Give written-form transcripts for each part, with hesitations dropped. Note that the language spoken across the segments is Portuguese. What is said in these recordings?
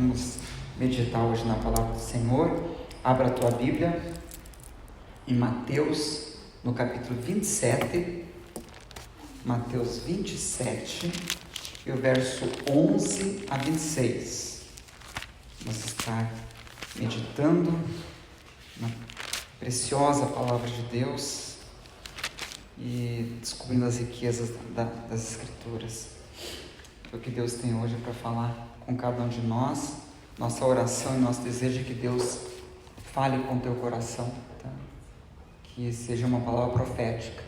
Vamos meditar hoje na palavra do Senhor. Abra a tua Bíblia em Mateus, no capítulo 27, Mateus 27, e o verso 11 a 26. Vamos estar meditando na preciosa palavra de Deus e descobrindo as riquezas das Escrituras. O que Deus tem hoje para falar com cada um de nós. Nossa oração e nosso desejo é que Deus fale com o teu coração, tá? Que seja uma palavra profética,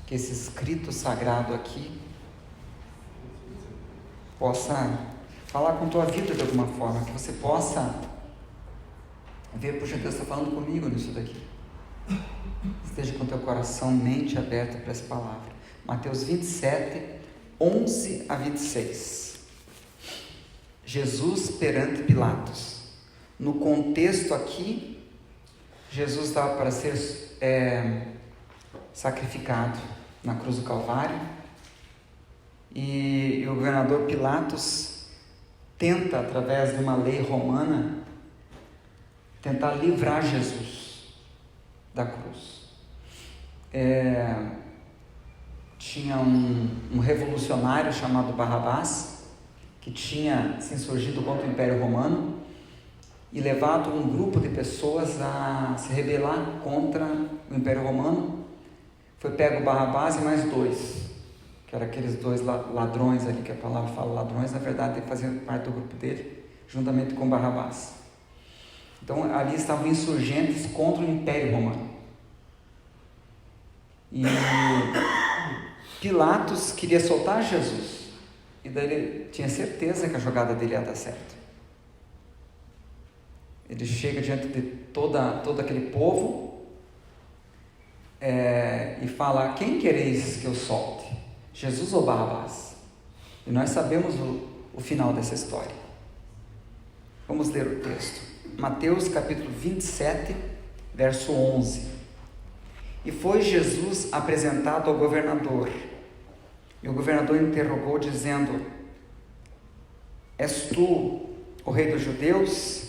que esse escrito sagrado aqui possa falar com tua vida de alguma forma, que você possa ver, puxa, Deus está falando comigo nisso daqui. Esteja com teu coração, mente aberta para essa palavra. Mateus 27, 11 a 26. Jesus perante Pilatos. No contexto aqui, Jesus estava para ser sacrificado na cruz do Calvário, e o governador Pilatos tenta, através de uma lei romana, tentar livrar Jesus da cruz. Tinha um revolucionário chamado Barrabás, que tinha se insurgido contra o Império Romano e levado um grupo de pessoas a se rebelar contra o Império Romano. Foi pego Barrabás e mais dois, que eram aqueles dois ladrões ali, que a palavra fala ladrões, na verdade faziam parte do grupo dele, juntamente com Barrabás. Então ali estavam insurgentes contra o Império Romano. E Pilatos queria soltar Jesus, e daí ele tinha certeza que a jogada dele ia dar certo. Ele chega diante de todo aquele povo e fala: quem quereis que eu solte? Jesus ou Barrabás? E nós sabemos o final dessa história. Vamos ler o texto. Mateus capítulo 27, verso 11. E foi Jesus apresentado ao governador. E o governador interrogou, dizendo: és tu o rei dos judeus?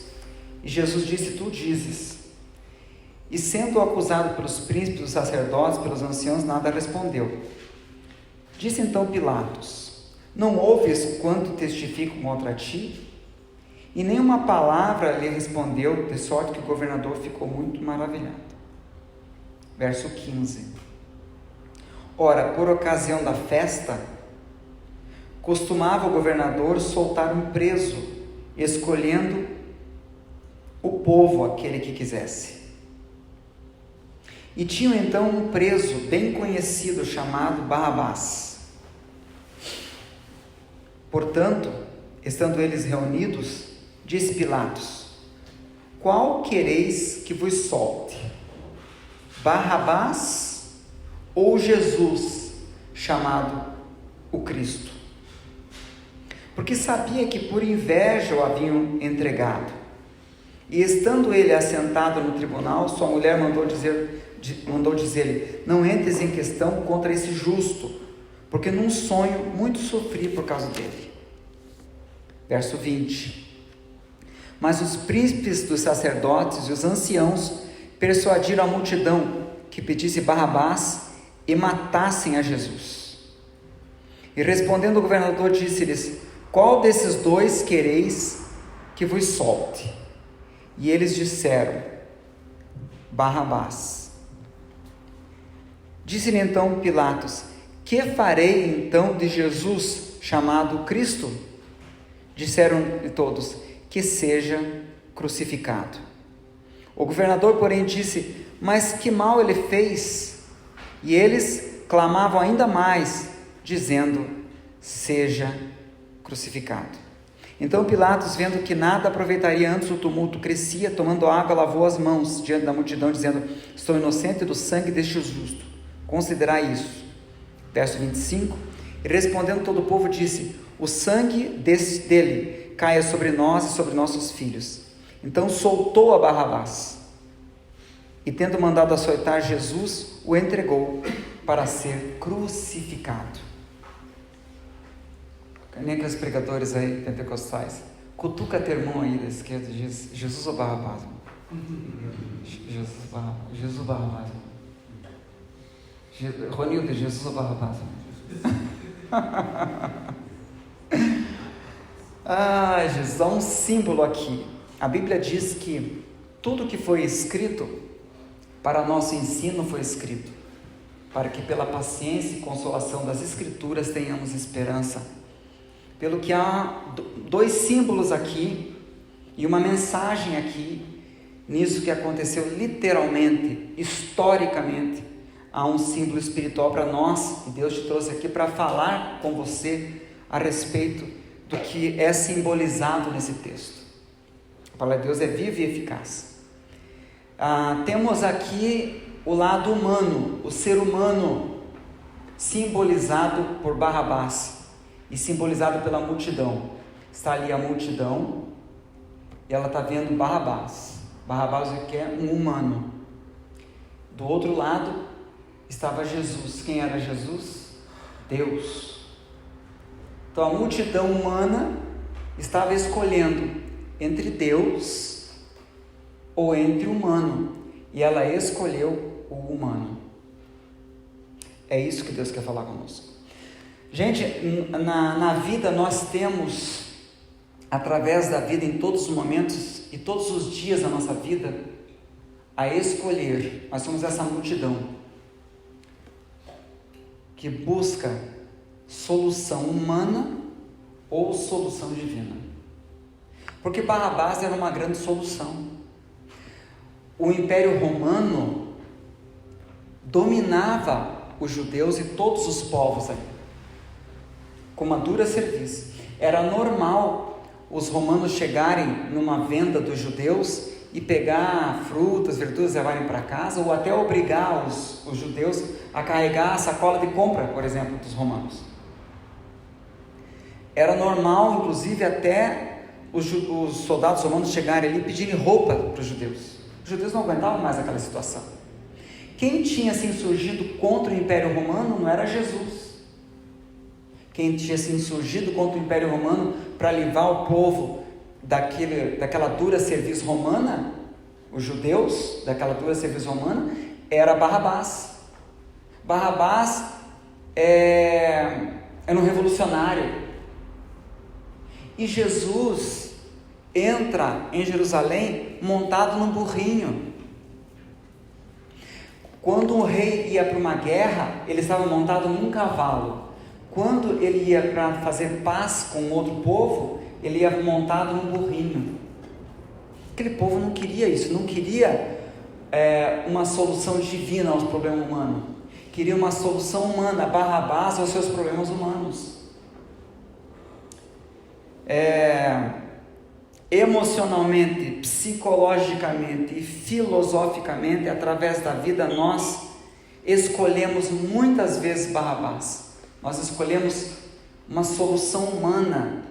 E Jesus disse: tu dizes. E sendo acusado pelos príncipes, dos sacerdotes, pelos anciãos, nada respondeu. Disse então Pilatos: não ouves quanto testifico contra ti? E nenhuma palavra lhe respondeu, de sorte que o governador ficou muito maravilhado. Verso 15. Ora, por ocasião da festa, costumava o governador soltar um preso, escolhendo o povo aquele que quisesse. E tinham então um preso bem conhecido, chamado Barrabás. Portanto, estando eles reunidos, disse Pilatos: qual quereis que vos solte? Barrabás ou Jesus, chamado o Cristo? Porque sabia que por inveja o haviam entregado. E estando ele assentado no tribunal, sua mulher mandou dizer-lhe: não entres em questão contra esse justo, porque num sonho muito sofri por causa dele. Verso 20. Mas os príncipes dos sacerdotes e os anciãos persuadiram a multidão que pedisse Barrabás e matassem a Jesus. E respondendo o governador, disse-lhes: qual desses dois quereis que vos solte? E eles disseram: Barrabás. Disse-lhe então Pilatos: que farei então de Jesus, chamado Cristo? Disseram-lhe todos: que seja crucificado. O governador, porém, disse: mas que mal ele fez? E eles clamavam ainda mais, dizendo: seja crucificado. Então Pilatos, vendo que nada aproveitaria, antes o tumulto crescia, tomando água, lavou as mãos diante da multidão, dizendo: estou inocente do sangue deste justo, considerai isso. Verso 25. E respondendo todo o povo, disse: o sangue dele caia sobre nós e sobre nossos filhos. Então soltou a Barrabás, e tendo mandado açoitar Jesus, o entregou para ser crucificado. Nem aqueles pregadores aí pentecostais: Cutuca teu irmão aí da esquerda, Jesus ou Barrabás? Jesus ou Barrabás? Ronildo, Jesus ou Barrabás? Jesus, há um símbolo aqui. A Bíblia diz que tudo que foi escrito para nosso ensino foi escrito, para que pela paciência e consolação das Escrituras tenhamos esperança. Pelo que há dois símbolos aqui e uma mensagem aqui, nisso que aconteceu literalmente, historicamente. Há um símbolo espiritual para nós, e Deus te trouxe aqui para falar com você a respeito do que é simbolizado nesse texto. A palavra de Deus é viva e eficaz. Temos aqui o lado humano, o ser humano, simbolizado por Barrabás e simbolizado pela multidão. Está ali a multidão e ela está vendo Barrabás. Barrabás é que é um humano. Do outro lado estava Jesus. Quem era Jesus? Deus. Então a multidão humana estava escolhendo entre Deus ou entre o humano, e ela escolheu o humano. É isso que Deus quer falar conosco. Gente, na vida nós temos, através da vida, em todos os momentos e todos os dias da nossa vida, a escolher. Nós somos essa multidão que busca solução humana ou solução divina. Porque Barrabás era uma grande solução. O Império Romano dominava os judeus e todos os povos ali, com uma dura serviço. Era normal os romanos chegarem numa venda dos judeus e pegar frutas, verduras, levarem para casa, ou até obrigar os judeus a carregar a sacola de compra, por exemplo, dos romanos. Era normal, inclusive, até os soldados romanos chegarem ali e pedirem roupa para os judeus. Os judeus não aguentavam mais aquela situação. Quem tinha se insurgido contra o Império Romano não era Jesus. Quem tinha se insurgido contra o Império Romano para livrar o povo daquela dura serviço romana, os judeus, daquela dura serviço romana, era Barrabás. Barrabás era um revolucionário. E Jesus entra em Jerusalém montado num burrinho. Quando um rei ia para uma guerra, ele estava montado num cavalo. Quando ele ia para fazer paz com outro povo, ele ia montado num burrinho. Aquele povo não queria isso, não queria uma solução divina aos problemas humanos. Queria uma solução humana, Barrabás aos seus problemas humanos. Emocionalmente, psicologicamente e filosoficamente, através da vida, nós escolhemos muitas vezes Barrabás. Nós escolhemos uma solução humana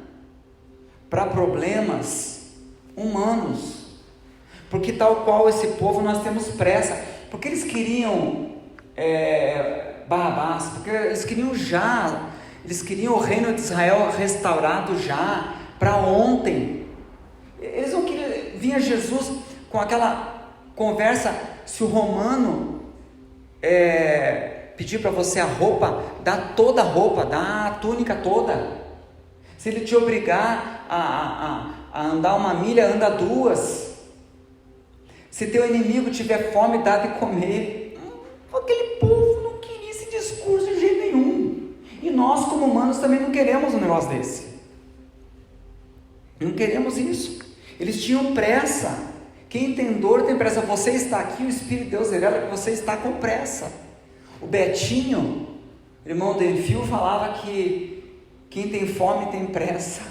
para problemas humanos, porque tal qual esse povo nós temos pressa, porque eles queriam Barrabás, porque eles queriam o reino de Israel restaurado já, para ontem. Eles não queriam. Vinha Jesus com aquela conversa: se o romano pedir para você a roupa, dá toda a roupa, dá a túnica toda. Se ele te obrigar a andar uma milha, anda duas. Se teu inimigo tiver fome, dá de comer. Aquele povo não queria esse discurso de jeito nenhum. E nós, como humanos, também não queremos um negócio desse. Não queremos isso. Eles tinham pressa. Quem tem dor tem pressa. Você está aqui, o Espírito de Deus revela que você está com pressa. O Betinho, irmão do Enfio, falava que quem tem fome tem pressa.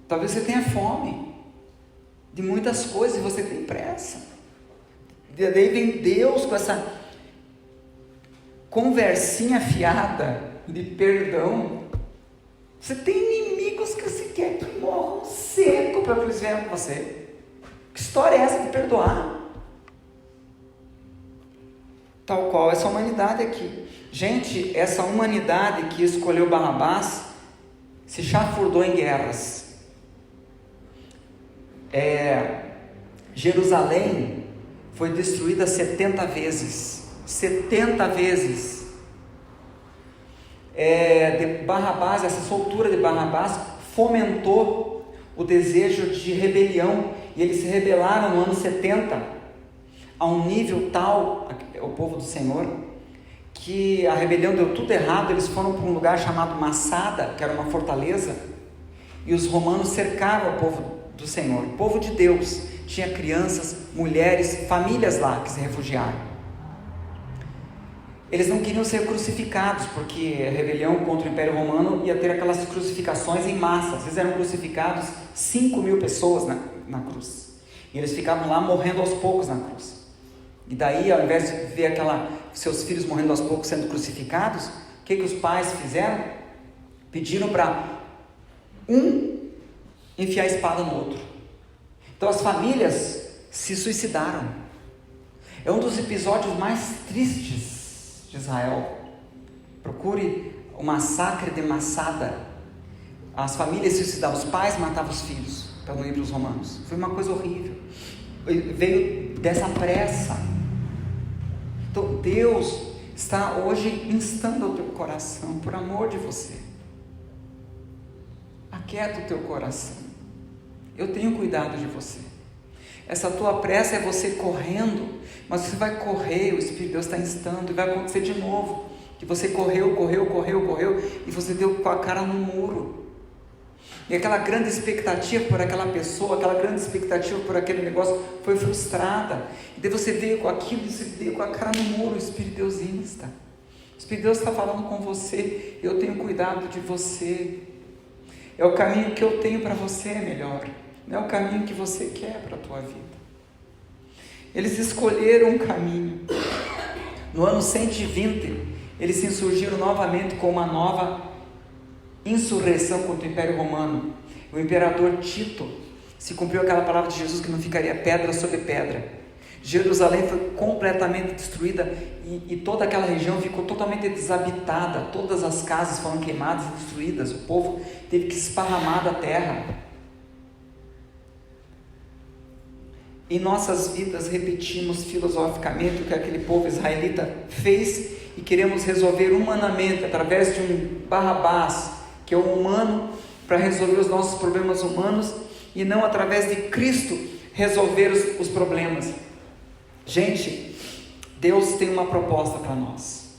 Talvez você tenha fome de muitas coisas e você tem pressa. Daí vem Deus com essa conversinha fiada de perdão. Você tem inimigos que você quer que morram seco para que eles venham com você. Que história é essa de perdoar? Tal qual essa humanidade aqui. Gente, essa humanidade que escolheu Barrabás se chafurdou em guerras. Jerusalém foi destruída 70 vezes. 70 vezes. De Barrabás, essa soltura de Barrabás fomentou o desejo de rebelião, e eles se rebelaram no ano 70, a um nível tal, o povo do Senhor, que a rebelião deu tudo errado. Eles foram para um lugar chamado Massada, que era uma fortaleza, e os romanos cercaram o povo do Senhor, o povo de Deus. Tinha crianças, mulheres, famílias lá que se refugiaram. Eles não queriam ser crucificados, porque a rebelião contra o Império Romano ia ter aquelas crucificações em massa. Às vezes eram crucificados 5.000 pessoas na cruz, e eles ficavam lá morrendo aos poucos na cruz. E daí, ao invés de ver seus filhos morrendo aos poucos sendo crucificados, o que os pais fizeram? Pediram para um enfiar a espada no outro. Então as famílias se suicidaram. É um dos episódios mais tristes de Israel. Procure o massacre de Massada. As famílias se suicidavam, os pais matavam os filhos para não ir para os romanos. Foi uma coisa horrível. Veio dessa pressa. Então Deus está hoje instando o teu coração, por amor de você. Aquieta o teu coração. Eu tenho cuidado de você. Essa tua pressa é você correndo, mas você vai correr, o Espírito de Deus está instando, e vai acontecer de novo, que você correu, e você deu com a cara no muro. E aquela grande expectativa por aquela pessoa, aquela grande expectativa por aquele negócio foi frustrada. E daí você veio com aquilo e você veio com a cara no muro. O Espírito de Deus insta. O Espírito de Deus está falando com você. Eu tenho cuidado de você. É o caminho que eu tenho para você é melhor. Não é o caminho que você quer para a tua vida. Eles escolheram um caminho. No ano 120, eles se insurgiram novamente com uma nova insurreição contra o Império Romano. O imperador Tito, se cumpriu aquela palavra de Jesus que não ficaria pedra sobre pedra. Jerusalém foi completamente destruída e toda aquela região ficou totalmente desabitada. Todas as casas foram queimadas e destruídas. O povo teve que se esparramar da terra. Em nossas vidas repetimos filosoficamente o que aquele povo israelita fez e queremos resolver humanamente, através de um Barrabás, que é o humano, para resolver os nossos problemas humanos, e não através de Cristo resolver os problemas. Gente, Deus tem uma proposta para nós.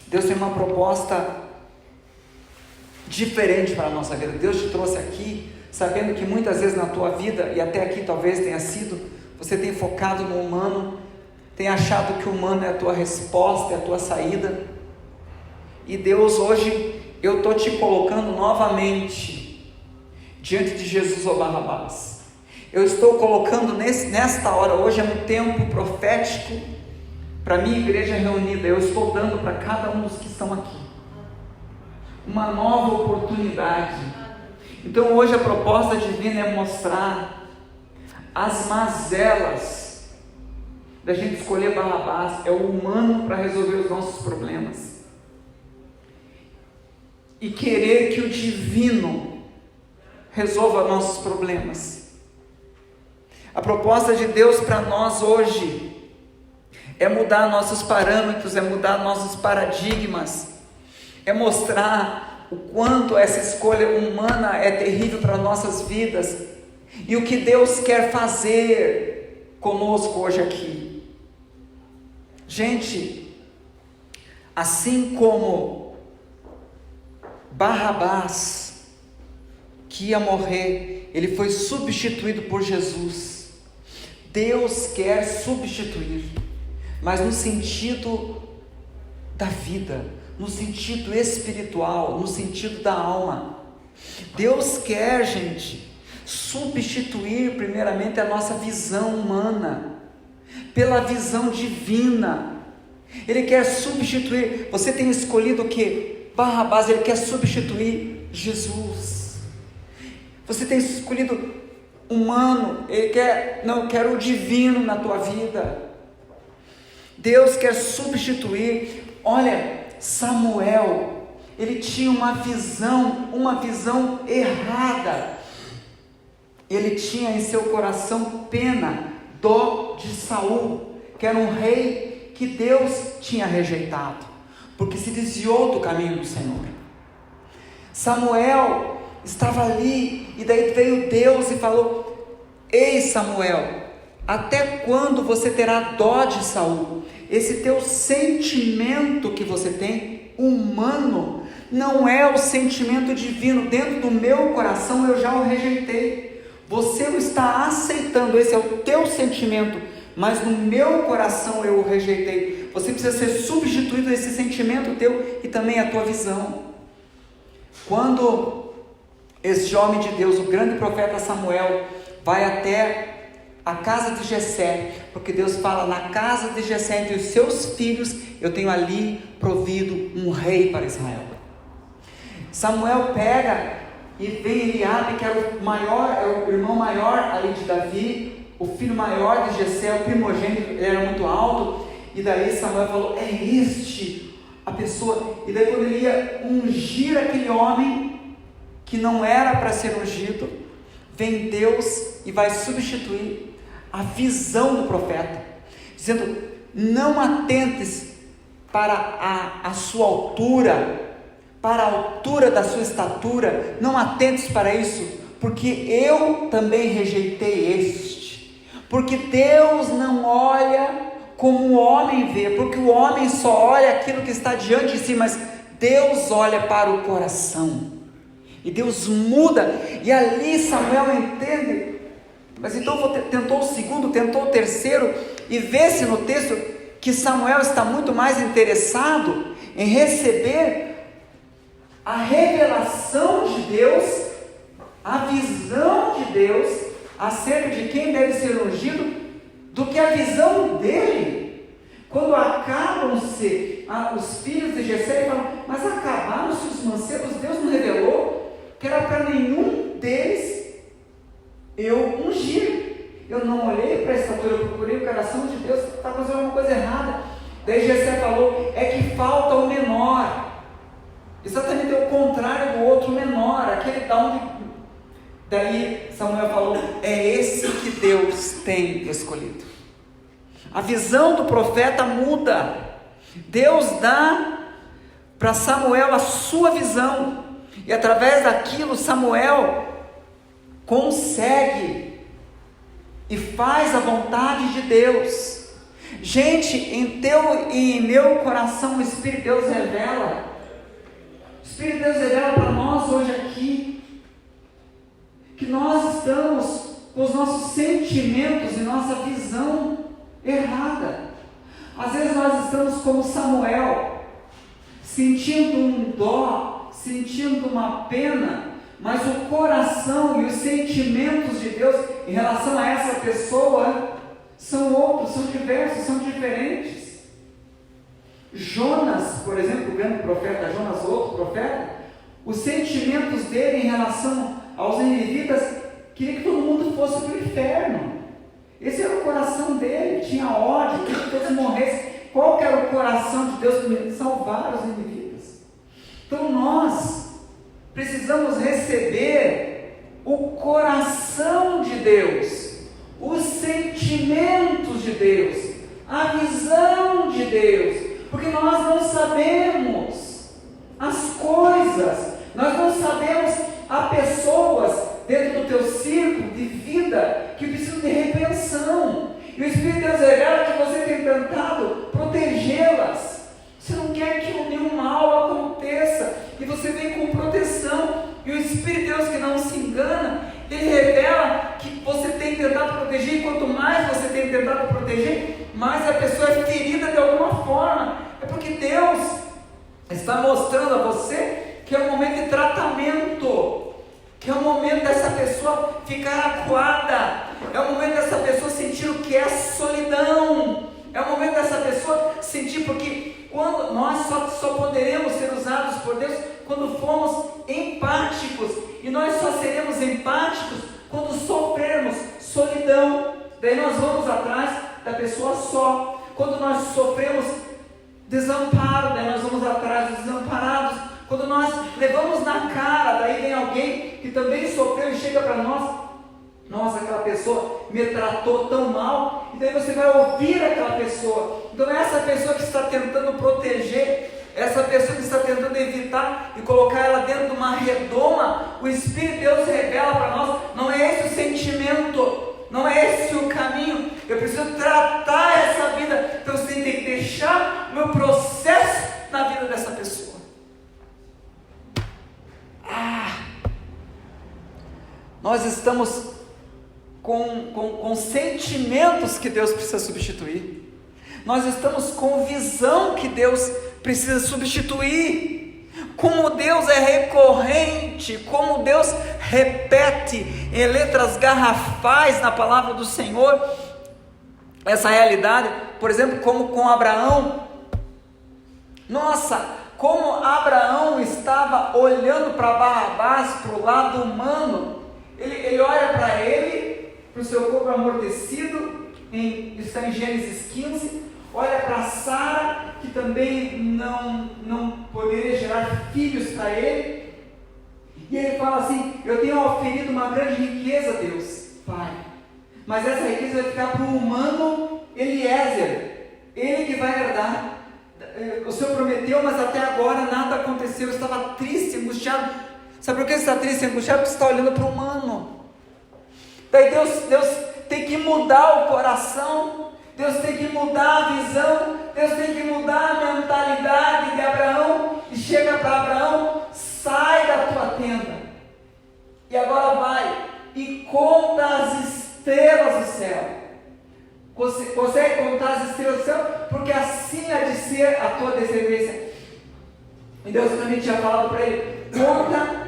Deus tem uma proposta diferente para a nossa vida. Deus te trouxe aqui sabendo que muitas vezes na tua vida, e até aqui talvez tenha sido, você tem focado no humano, tem achado que o humano é a tua resposta, é a tua saída. E Deus, hoje eu estou te colocando novamente diante de Jesus ou Barrabás. Eu estou colocando nesta hora, hoje é um tempo profético para a minha igreja reunida. Eu estou dando para cada um dos que estão aqui uma nova oportunidade. Então hoje a proposta divina é mostrar as mazelas da gente escolher Barrabás. É o humano para resolver os nossos problemas, e querer que o divino resolva nossos problemas. A proposta de Deus para nós hoje é mudar nossos parâmetros, é mudar nossos paradigmas, é mostrar o quanto essa escolha humana é terrível para nossas vidas, e o que Deus quer fazer conosco hoje aqui. Gente, assim como Barrabás, que ia morrer, ele foi substituído por Jesus. Deus quer substituir, mas no sentido da vida, no sentido espiritual, no sentido da alma. Deus quer, gente, substituir primeiramente a nossa visão humana pela visão divina. Ele quer substituir. Você tem escolhido o que? Barrabás. Ele quer substituir Jesus. Você tem escolhido humano. Ele quer o divino na tua vida. Deus quer substituir. Olha, Samuel, ele tinha uma visão errada. ele tinha em seu coração pena, dó de Saul, que era um rei que Deus tinha rejeitado, porque se desviou do caminho do Senhor. Samuel estava ali, e daí veio Deus e falou: ei Samuel, até quando você terá dó de Saul? Esse teu sentimento que você tem, humano, não é o sentimento divino. Dentro do meu coração eu já o rejeitei. Você o está aceitando, esse é o teu sentimento, mas no meu coração eu o rejeitei. Você precisa ser substituído esse sentimento teu e também a tua visão. Quando este homem de Deus, o grande profeta Samuel, vai até a casa de Jessé, porque Deus fala: na casa de Jessé, entre os seus filhos, eu tenho ali provido um rei para Israel. Samuel pega e vem Eliabe, que era o maior, era o irmão maior ali de Davi, o filho maior de Jessé, o primogênito, ele era muito alto, e daí Samuel falou: é este a pessoa. E daí quando ele ia ungir aquele homem que não era para ser ungido, vem Deus e vai substituir a visão do profeta, dizendo: não atentes para a sua altura, para a altura da sua estatura, não atentes para isso, porque eu também rejeitei este. Porque Deus não olha como o homem vê, porque o homem só olha aquilo que está diante de si, mas Deus olha para o coração, e Deus muda. E ali Samuel entende. Mas então tentou o segundo, tentou o terceiro, e vê-se no texto que Samuel está muito mais interessado em receber a revelação de Deus, a visão de Deus acerca de quem deve ser ungido, do que a visão dele. Quando acabam-se os filhos de Jessé, ele fala: mas acabaram-se os mancebos, Deus não revelou que era para nenhum deles eu ungir. Eu não olhei para a estatura, eu procurei o coração de Deus, está fazendo alguma coisa errada. Daí Jessé falou: é que falta o menor. Exatamente o contrário do outro menor, aquele da onde. Daí Samuel falou: é esse que Deus tem escolhido. A visão do profeta muda. Deus dá para Samuel a sua visão, e através daquilo Samuel consegue e faz a vontade de Deus. Gente, em teu e em meu coração o Espírito de Deus revela. O Espírito de Deus revela para nós hoje aqui que nós estamos com os nossos sentimentos e nossa visão errada. Às vezes nós estamos como Samuel, sentindo um dó, sentindo uma pena, mas o coração e os sentimentos de Deus em relação a essa pessoa são outros, são diversos, são diferentes. Jonas, por exemplo, o grande profeta Jonas, outro profeta, os sentimentos dele em relação aos ninivitas, queria que todo mundo fosse para o inferno. Esse era o coração dele, tinha ódio, queria que todos morressem. Qual que era o coração de Deus para salvar os ninivitas? Então nós precisamos receber o coração de Deus, os sentimentos de Deus, a visão de Deus, porque nós não sabemos as coisas, nós não sabemos. Há pessoas dentro do teu círculo de vida que precisam de repreensão, e o Espírito de Deus revela que você tem tentado protegê-las. Você não quer que nenhum mal aconteça, e você vem com proteção, e o Espírito de Deus, que não se engana, ele revela que você tem tentado proteger, e quanto mais você tem tentado proteger, mais a pessoa é ferida de alguma forma. É porque Deus está mostrando a você que é um momento de tratamento, que é o momento dessa pessoa ficar acuada, é o momento dessa pessoa sentir o que é solidão, é o momento dessa pessoa sentir, porque quando nós só poderemos ser usados por Deus quando formos empáticos, e nós só seremos empáticos quando sofrermos solidão. Daí nós vamos atrás da pessoa só. Quando nós sofremos desamparo, daí nós vamos atrás dos desamparados. Quando nós levamos na cara, daí vem alguém que também sofreu e chega para nós pessoa me tratou tão mal, e daí você vai ouvir aquela pessoa. Então essa pessoa que está tentando proteger, essa pessoa que está tentando evitar e colocar ela dentro de uma redoma, o Espírito de Deus revela para nós, não é esse o sentimento, não é esse o caminho. Eu preciso tratar essa vida, então você tem que deixar o meu processo na vida dessa pessoa. Nós estamos com sentimentos que Deus precisa substituir. Nós estamos com visão que Deus precisa substituir. Como Deus é recorrente, como Deus repete em letras garrafais na palavra do Senhor essa realidade. Por exemplo, como com Abraão. Nossa, como Abraão estava olhando para Barrabás, para o lado humano. Ele olha para ele, para o seu corpo amortecido, está em Gênesis 15, olha para Sara, que também não poderia gerar filhos para ele, e ele fala assim: eu tenho oferido uma grande riqueza a Deus, Pai, mas essa riqueza vai ficar para o humano Eliezer, ele que vai herdar. O Senhor prometeu, mas até agora nada aconteceu. Eu estava triste, angustiado. Sabe por que você está triste e angustiado? Porque você está olhando para o humano. Daí Deus tem que mudar o coração, Deus tem que mudar a visão, Deus tem que mudar a mentalidade de Abraão, e chega para Abraão: sai da tua tenda, e agora vai e conta as estrelas do céu. Consegue contar as estrelas do céu? Porque assim há de ser a tua descendência. E Deus também tinha falado para ele: conta,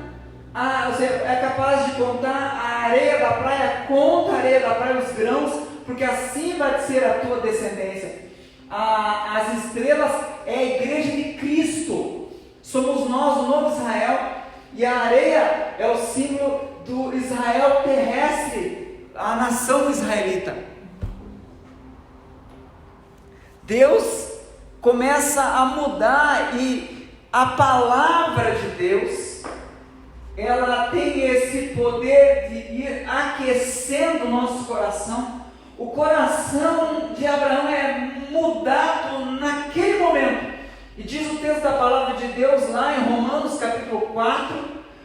você é capaz de contar a areia da praia, conta a areia da praia, os grãos, porque assim vai ser a tua descendência. As estrelas é a igreja de Cristo, somos nós, o novo Israel, e a areia é o símbolo do Israel terrestre, a nação israelita. Deus começa a mudar, e a palavra de Deus, ela tem esse poder de ir aquecendo o nosso coração. O coração de Abraão é mudado naquele momento, e diz o texto da palavra de Deus lá em Romanos capítulo 4,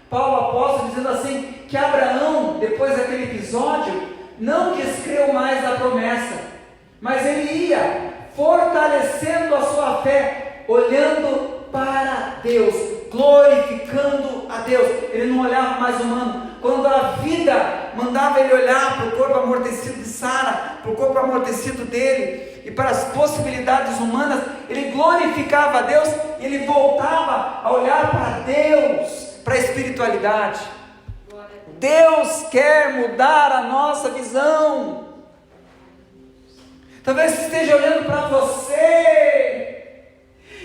Paulo apóstolo dizendo assim, que Abraão, depois daquele episódio, não descreu mais a promessa, mas ele ia fortalecendo a sua fé, olhando para Deus, glorificando a Deus. Ele não olhava mais humano. Quando a vida mandava ele olhar para o corpo amortecido de Sara, para o corpo amortecido dele, e para as possibilidades humanas, ele glorificava a Deus, e ele voltava a olhar para Deus, para a espiritualidade. Deus quer mudar a nossa visão. Talvez você esteja olhando para você,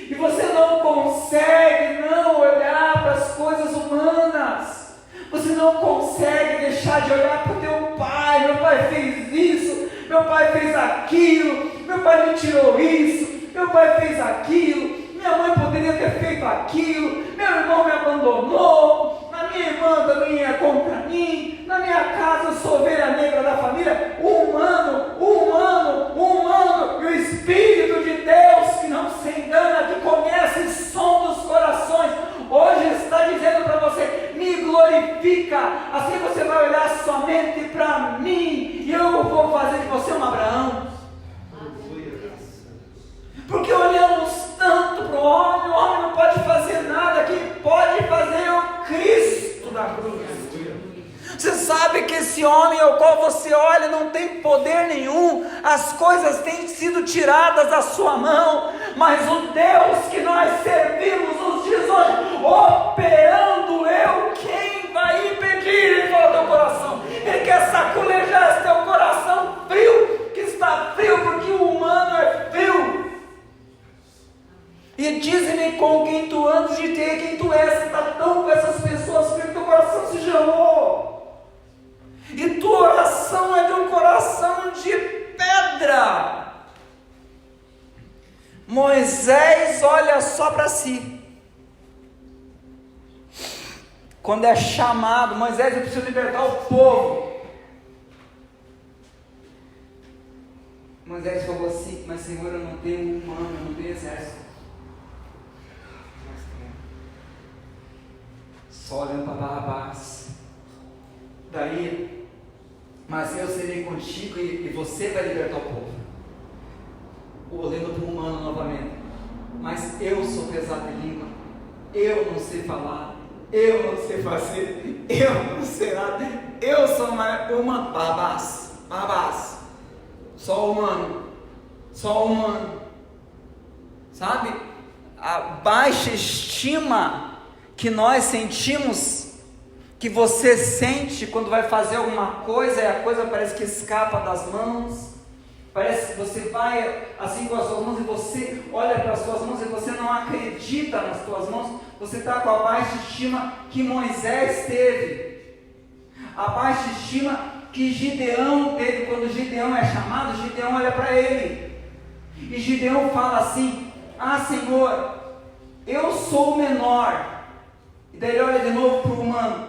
e você não consegue não olhar para as coisas humanas. Você não consegue deixar de olhar para o teu pai. Meu pai fez isso, meu pai fez aquilo, meu pai me tirou isso, meu pai fez aquilo, minha mãe poderia ter feito aquilo, meu irmão me abandonou, a minha irmã também é contra mim, na minha casa eu sou ovelha negra da família. Humano, e o Espírito de Deus, que não se engana, que conhece o som dos corações, hoje está dizendo para você: me glorifica, assim você vai olhar somente para mim, e eu vou fazer de você um Abraão. Porque olhamos tanto para o homem não pode fazer nada, quem pode fazer é o Cristo da cruz. Você sabe que esse homem ao qual você olha não tem poder nenhum, as coisas têm sido tiradas da sua mão, mas o Deus que nós servimos nos diz hoje: operando eu, quem vai impedir? Ele fala ao teu coração, ele quer saculejar esse teu coração frio, que está frio porque o humano é frio. E diz-me com quem tu andas de ter quem tu és. Você está tão com essas pessoas que teu coração se gelou. E tua oração é de um coração de pedra. Moisés olha só para si. Quando é chamado, Moisés, eu preciso libertar o povo. Moisés falou assim: mas Senhor, eu não tenho um humano, eu não tenho exército. Só olhando para Barrabás. Daí, mas eu serei contigo e você vai libertar o povo. Olhando para o humano novamente. Mas eu sou pesado de língua, eu não sei falar, eu não sei fazer, eu não sei nada, eu sou uma Barrabás, só humano, sabe? A baixa estima que nós sentimos, que você sente quando vai fazer alguma coisa e a coisa parece que escapa das mãos. Parece que você vai assim com as suas mãos e você olha para as suas mãos e você não acredita nas suas mãos. Você está com a baixa estima que Moisés teve. A baixa estima que Gideão teve. Quando Gideão é chamado, Gideão olha para ele. E Gideão fala assim: ah, Senhor, eu sou o menor. E daí ele olha de novo para o humano: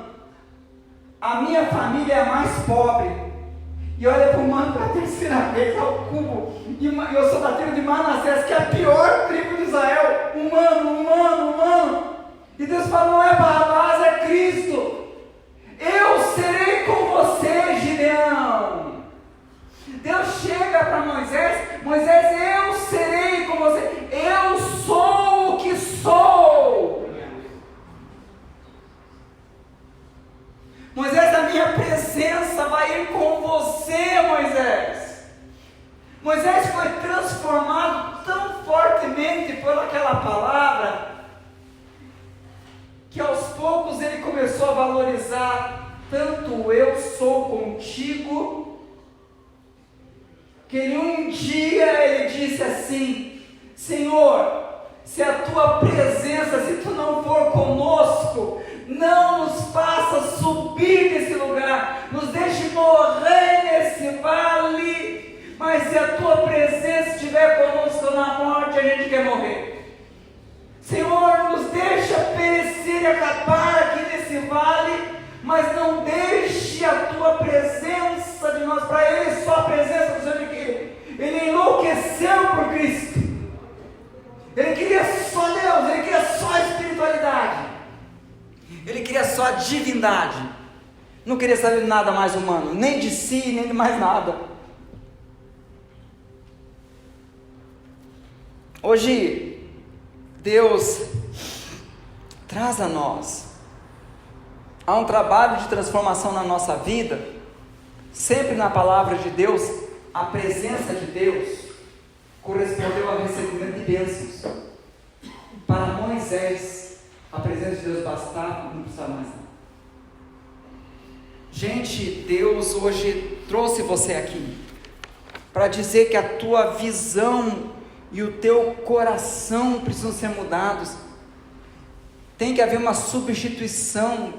a minha família é a mais pobre. E olha para o humano pela terceira vez, ao cubo. E eu sou da tribo de Manassés, que é a pior tribo de Israel. Humano. E Deus fala: não é Barrabás, é Cristo. Eu serei com você, Gideão. Deus chega para Moisés: Moisés, eu serei com você. Eu sou o que sou. Moisés, a minha presença vai ir com você, Moisés. Moisés foi transformado tão fortemente por aquela palavra, que aos poucos ele começou a valorizar tanto eu sou contigo, que um dia ele disse assim: Senhor, se a tua presença, se tu não for conosco, não nos faça subir desse lugar, nos deixe morrer nesse vale, mas se a tua presença estiver conosco na morte, a gente quer morrer. Senhor, nos deixa perecer e acabar aqui nesse vale, mas não deixe a tua presença de nós. Para ele só a presença do Senhor de quê? Ele enlouqueceu por Cristo. Ele queria só Deus, ele queria só a espiritualidade. Ele queria só a divindade, não queria saber de nada mais humano, nem de si, nem de mais nada. Hoje, Deus traz a nós, há um trabalho de transformação na nossa vida, sempre na palavra de Deus, a presença de Deus correspondeu ao recebimento de bênçãos. Para Moisés, a presença de Deus bastava, não precisava mais nada. Gente, Deus hoje trouxe você aqui para dizer que a tua visão e o teu coração precisam ser mudados. Tem que haver uma substituição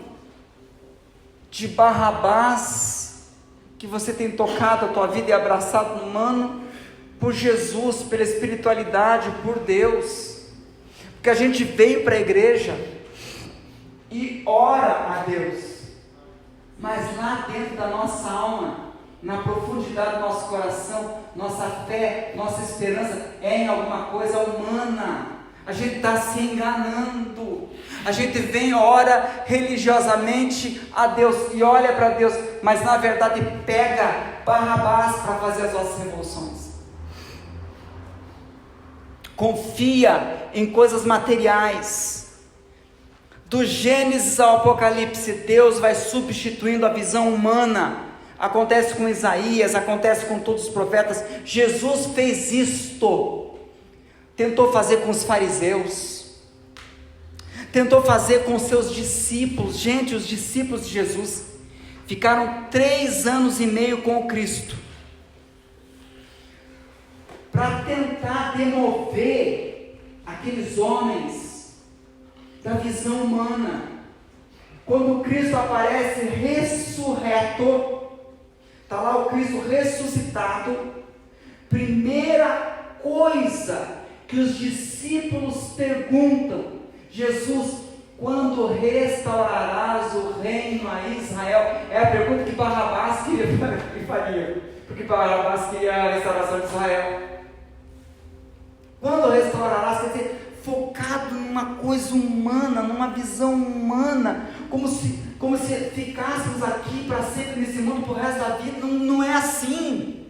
de Barrabás, que você tem tocado a tua vida e abraçado no humano, por Jesus, pela espiritualidade, por Deus. Porque a gente veio para a igreja e ora a Deus, mas lá dentro da nossa alma, na profundidade do nosso coração, nossa fé, nossa esperança é em alguma coisa humana. A gente está se enganando. A gente vem, ora religiosamente a Deus e olha para Deus, mas na verdade pega Barrabás para fazer as nossas revoluções. Confia em coisas materiais. Do Gênesis ao Apocalipse, Deus vai substituindo a visão humana. Acontece com Isaías, acontece com todos os profetas. Jesus fez isto. Tentou fazer com os fariseus, tentou fazer com os seus discípulos. Gente, os discípulos de Jesus ficaram 3 anos e meio com o Cristo, para tentar demover aqueles homens da visão humana. Quando Cristo aparece ressurreto, está lá o Cristo ressuscitado, primeira coisa que os discípulos perguntam: Jesus, quando restaurarás o reino a Israel? É a pergunta que Barrabás que faria, porque Barrabás queria a restauração de Israel. Quando restaurarás, quer dizer, focado numa coisa humana, numa visão humana, como se ficássemos aqui para sempre nesse mundo por resto da vida. Não é assim.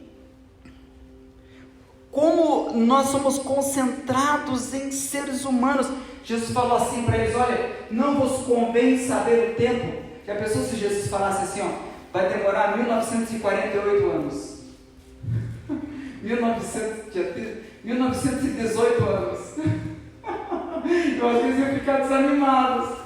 Como nós somos concentrados em seres humanos. Jesus falou assim para eles: olha, não vos convém saber o tempo. Já pensou se Jesus falasse assim, ó, vai demorar 1948 anos, 1918 anos. Eu acho que eles iam ficar desanimados.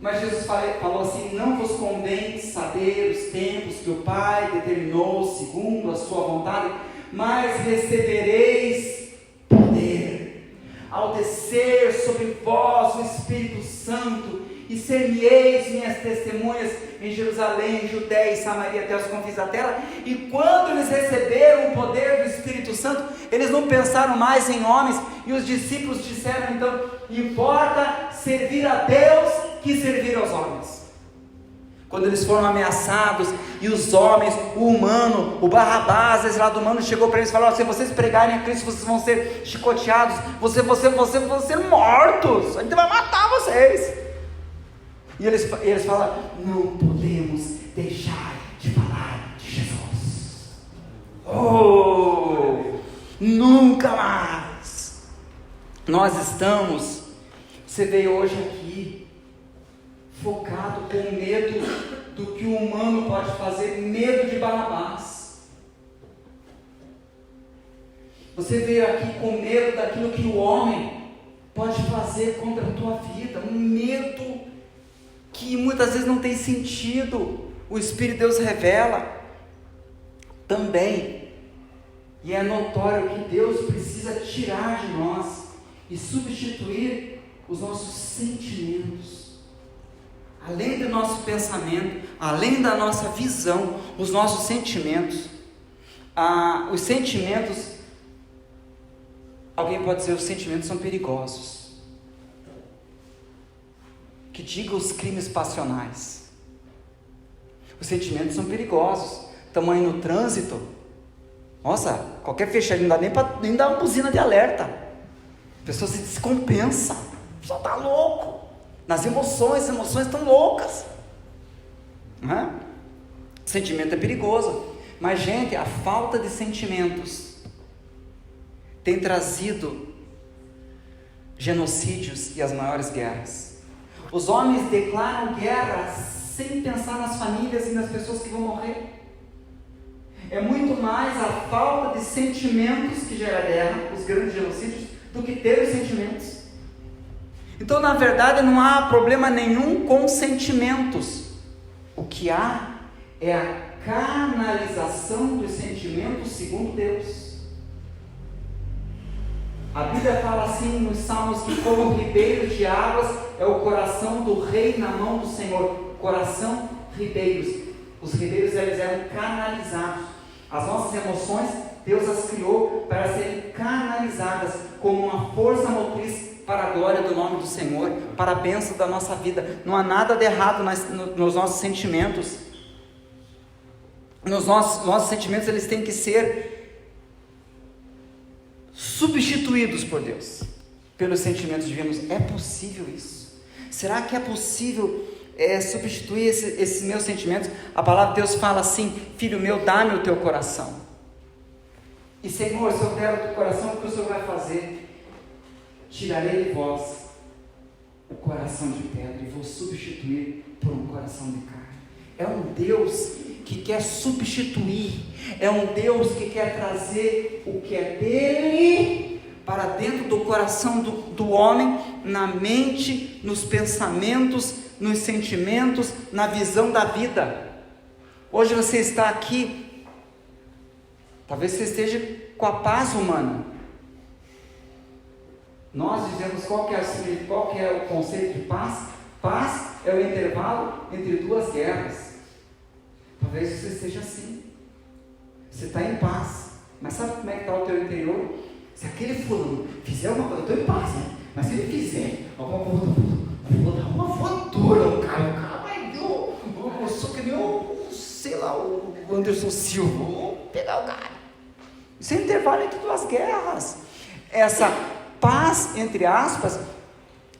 Mas Jesus falou assim: não vos convém saber os tempos que o Pai determinou segundo a sua vontade, mas recebereis poder ao descer sobre vós o Espírito Santo, e ser-me-eis minhas testemunhas em Jerusalém, Judéia e Samaria até os confins da terra. E quando eles receberam o poder do Espírito Santo, eles não pensaram mais em homens, e os discípulos disseram então: importa servir a Deus que servir aos homens. Quando eles foram ameaçados, e os homens, o humano, o Barrabás, esse lado humano, chegou para eles e falou: se vocês pregarem a Cristo, vocês vão ser chicoteados, vocês vão ser mortos, a gente vai matar vocês. E eles falam: não podemos deixar de falar de Jesus. Oh, nunca mais. Nós estamos, você veio hoje aqui focado com medo do que o humano pode fazer, medo de Barrabás. Você veio aqui com medo daquilo que o homem pode fazer contra a tua vida, um medo que muitas vezes não tem sentido. O Espírito de Deus revela também, e é notório que Deus precisa tirar de nós e substituir os nossos sentimentos. Além do nosso pensamento, além da nossa visão, os nossos sentimentos. Os sentimentos, alguém pode dizer, os sentimentos são perigosos. Que diga os crimes passionais. Os sentimentos são perigosos. Estamos aí no trânsito. Nossa, qualquer fechadinho não dá nem dar uma buzina de alerta. A pessoa se descompensa. A pessoa está louco. Nas emoções, as emoções estão loucas. Não é? Sentimento é perigoso. Mas, gente, a falta de sentimentos tem trazido genocídios e as maiores guerras. Os homens declaram guerra sem pensar nas famílias e nas pessoas que vão morrer. É muito mais a falta de sentimentos que gera guerra, os grandes genocídios, do que ter os sentimentos. Então, na verdade, não há problema nenhum com sentimentos. O que há é a canalização dos sentimentos segundo Deus. A Bíblia fala assim nos Salmos que como ribeiros de águas é o coração do rei na mão do Senhor. Coração, ribeiros. Os ribeiros, eles eram canalizados. As nossas emoções, Deus as criou para serem canalizadas como uma força motriz para a glória do nome do Senhor, para a bênção da nossa vida. Não há nada de errado nos nossos sentimentos. Nos nossos sentimentos, eles têm que ser substituídos por Deus, pelos sentimentos divinos. É possível isso? Será que é possível substituir esses meus sentimentos? A palavra de Deus fala assim: filho meu, dá-me o teu coração. E Senhor, se eu der o teu coração, o que o Senhor vai fazer? Tirarei de vós o coração de pedra e vou substituir por um coração de carne. É um Deus que quer substituir, é um Deus que quer trazer o que é dele para dentro do coração do homem, na mente, nos pensamentos, nos sentimentos, na visão da vida. Hoje você está aqui, talvez você esteja com a paz humana. Nós dizemos qual que é o conceito de paz? Paz é o intervalo entre duas guerras. Talvez você esteja assim. Você está em paz, mas sabe como é que está o teu interior? Se aquele fulano fizer alguma coisa, eu estou em paz, né? Mas se ele fizer alguma coisa, eu vou dar uma voadora no cara. O cara vai ver, eu sou que nem sei lá o Anderson Silva, vamos pegar o cara. Isso é intervalo entre duas guerras. Essa paz, entre aspas,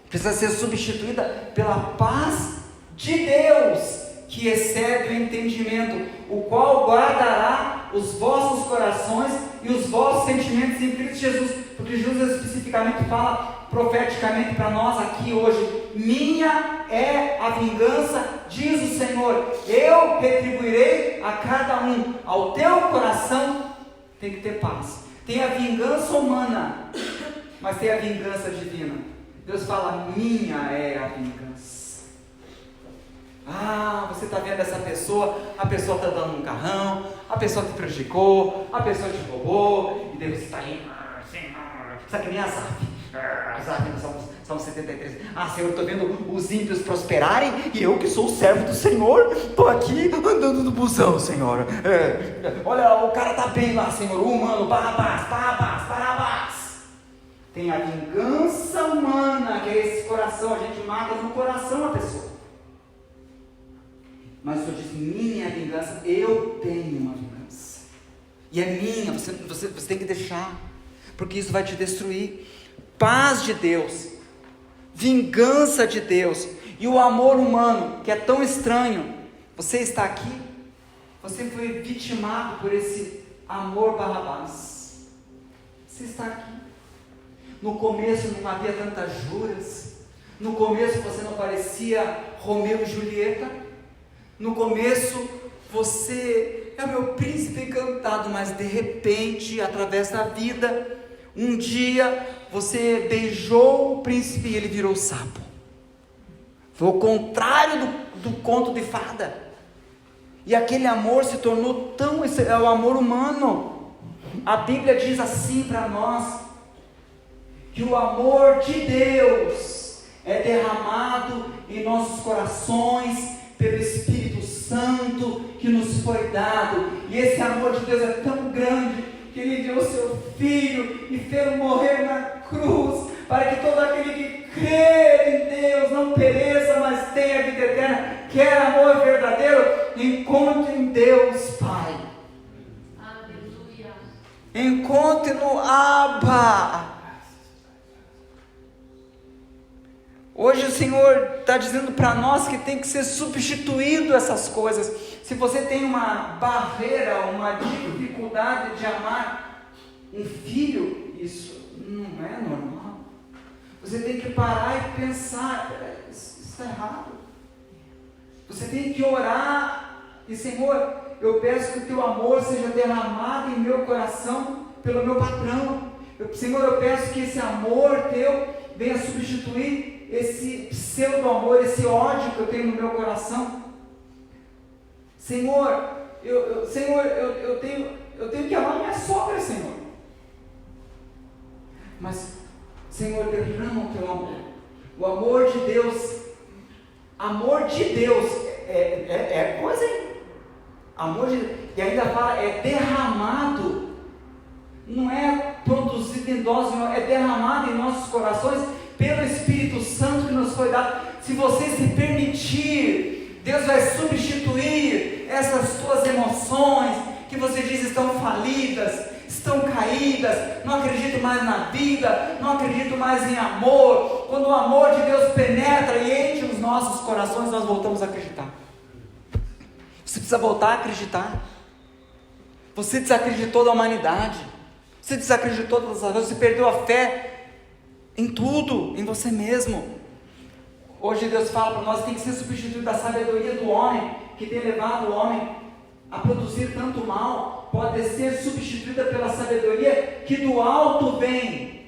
precisa ser substituída pela paz de Deus, que excede o entendimento, o qual guardará os vossos corações e os vossos sentimentos em Cristo Jesus. Porque Jesus especificamente fala profeticamente para nós aqui hoje: minha é a vingança, diz o Senhor, eu retribuirei a cada um. Ao teu coração tem que ter paz. Tem a vingança humana, mas tem a vingança divina. Deus fala: minha é a vingança. Você está vendo essa pessoa, a pessoa está dando um carrão, a pessoa te prejudicou, a pessoa te roubou, e daí você está aí, sabe que nem a Zaf, Salmo 73, Senhor, estou vendo os ímpios prosperarem, e eu que sou o servo do Senhor, estou aqui andando no busão, Senhor, olha, o cara está bem lá, Senhor, o humano, Barrabás. Tem a vingança humana, que é esse coração, a gente mata no coração a pessoa. Mas o Senhor diz: minha vingança, eu tenho uma vingança. E é minha, você tem que deixar, porque isso vai te destruir. Paz de Deus, vingança de Deus, e o amor humano, que é tão estranho. Você está aqui, você foi vitimado por esse amor Barrabás. Você está aqui. No começo não havia tantas juras. No começo você não parecia Romeu e Julieta. No começo você é o meu príncipe encantado, mas de repente, através da vida, um dia você beijou o príncipe e ele virou sapo. Foi o contrário do conto de fada. E aquele amor se tornou tão... é o amor humano. A Bíblia diz assim para nós, que o amor de Deus é derramado em nossos corações pelo Espírito Santo que nos foi dado. E esse amor de Deus é tão grande que Ele deu o seu Filho e fez morrer na cruz, para que todo aquele que crê em Deus não pereça, mas tenha vida eterna. Quer amor verdadeiro? Encontre em Deus Pai. Aleluia. Encontre no Abba. Hoje o Senhor está dizendo para nós que tem que ser substituído essas coisas. Se você tem uma barreira, uma dificuldade de amar um filho, isso não é normal. Você tem que parar e pensar: isso está errado. Você tem que orar e: Senhor, eu peço que o teu amor seja derramado em meu coração pelo meu patrão. Senhor, eu peço que esse amor teu venha substituir esse pseudo-amor, esse ódio que eu tenho no meu coração. Senhor, eu tenho que amar minha sogra, Senhor. Mas, Senhor, derrama o teu amor. O amor de Deus é coisa, hein? E ainda fala, é derramado. Não é produzido em dose, é derramado em nossos corações pelo Espírito Santo que nos foi dado. Se você se permitir, Deus vai substituir essas tuas emoções que você diz estão falidas, estão caídas, não acredito mais na vida, não acredito mais em amor. Quando o amor de Deus penetra e enche os nossos corações, nós voltamos a acreditar. Você precisa voltar a acreditar. Você desacreditou da humanidade, você desacreditou das coisas, você perdeu a fé em tudo, em você mesmo. Hoje Deus fala para nós que tem que ser substituído da sabedoria do homem, que tem levado o homem a produzir tanto mal, pode ser substituída pela sabedoria que do alto vem.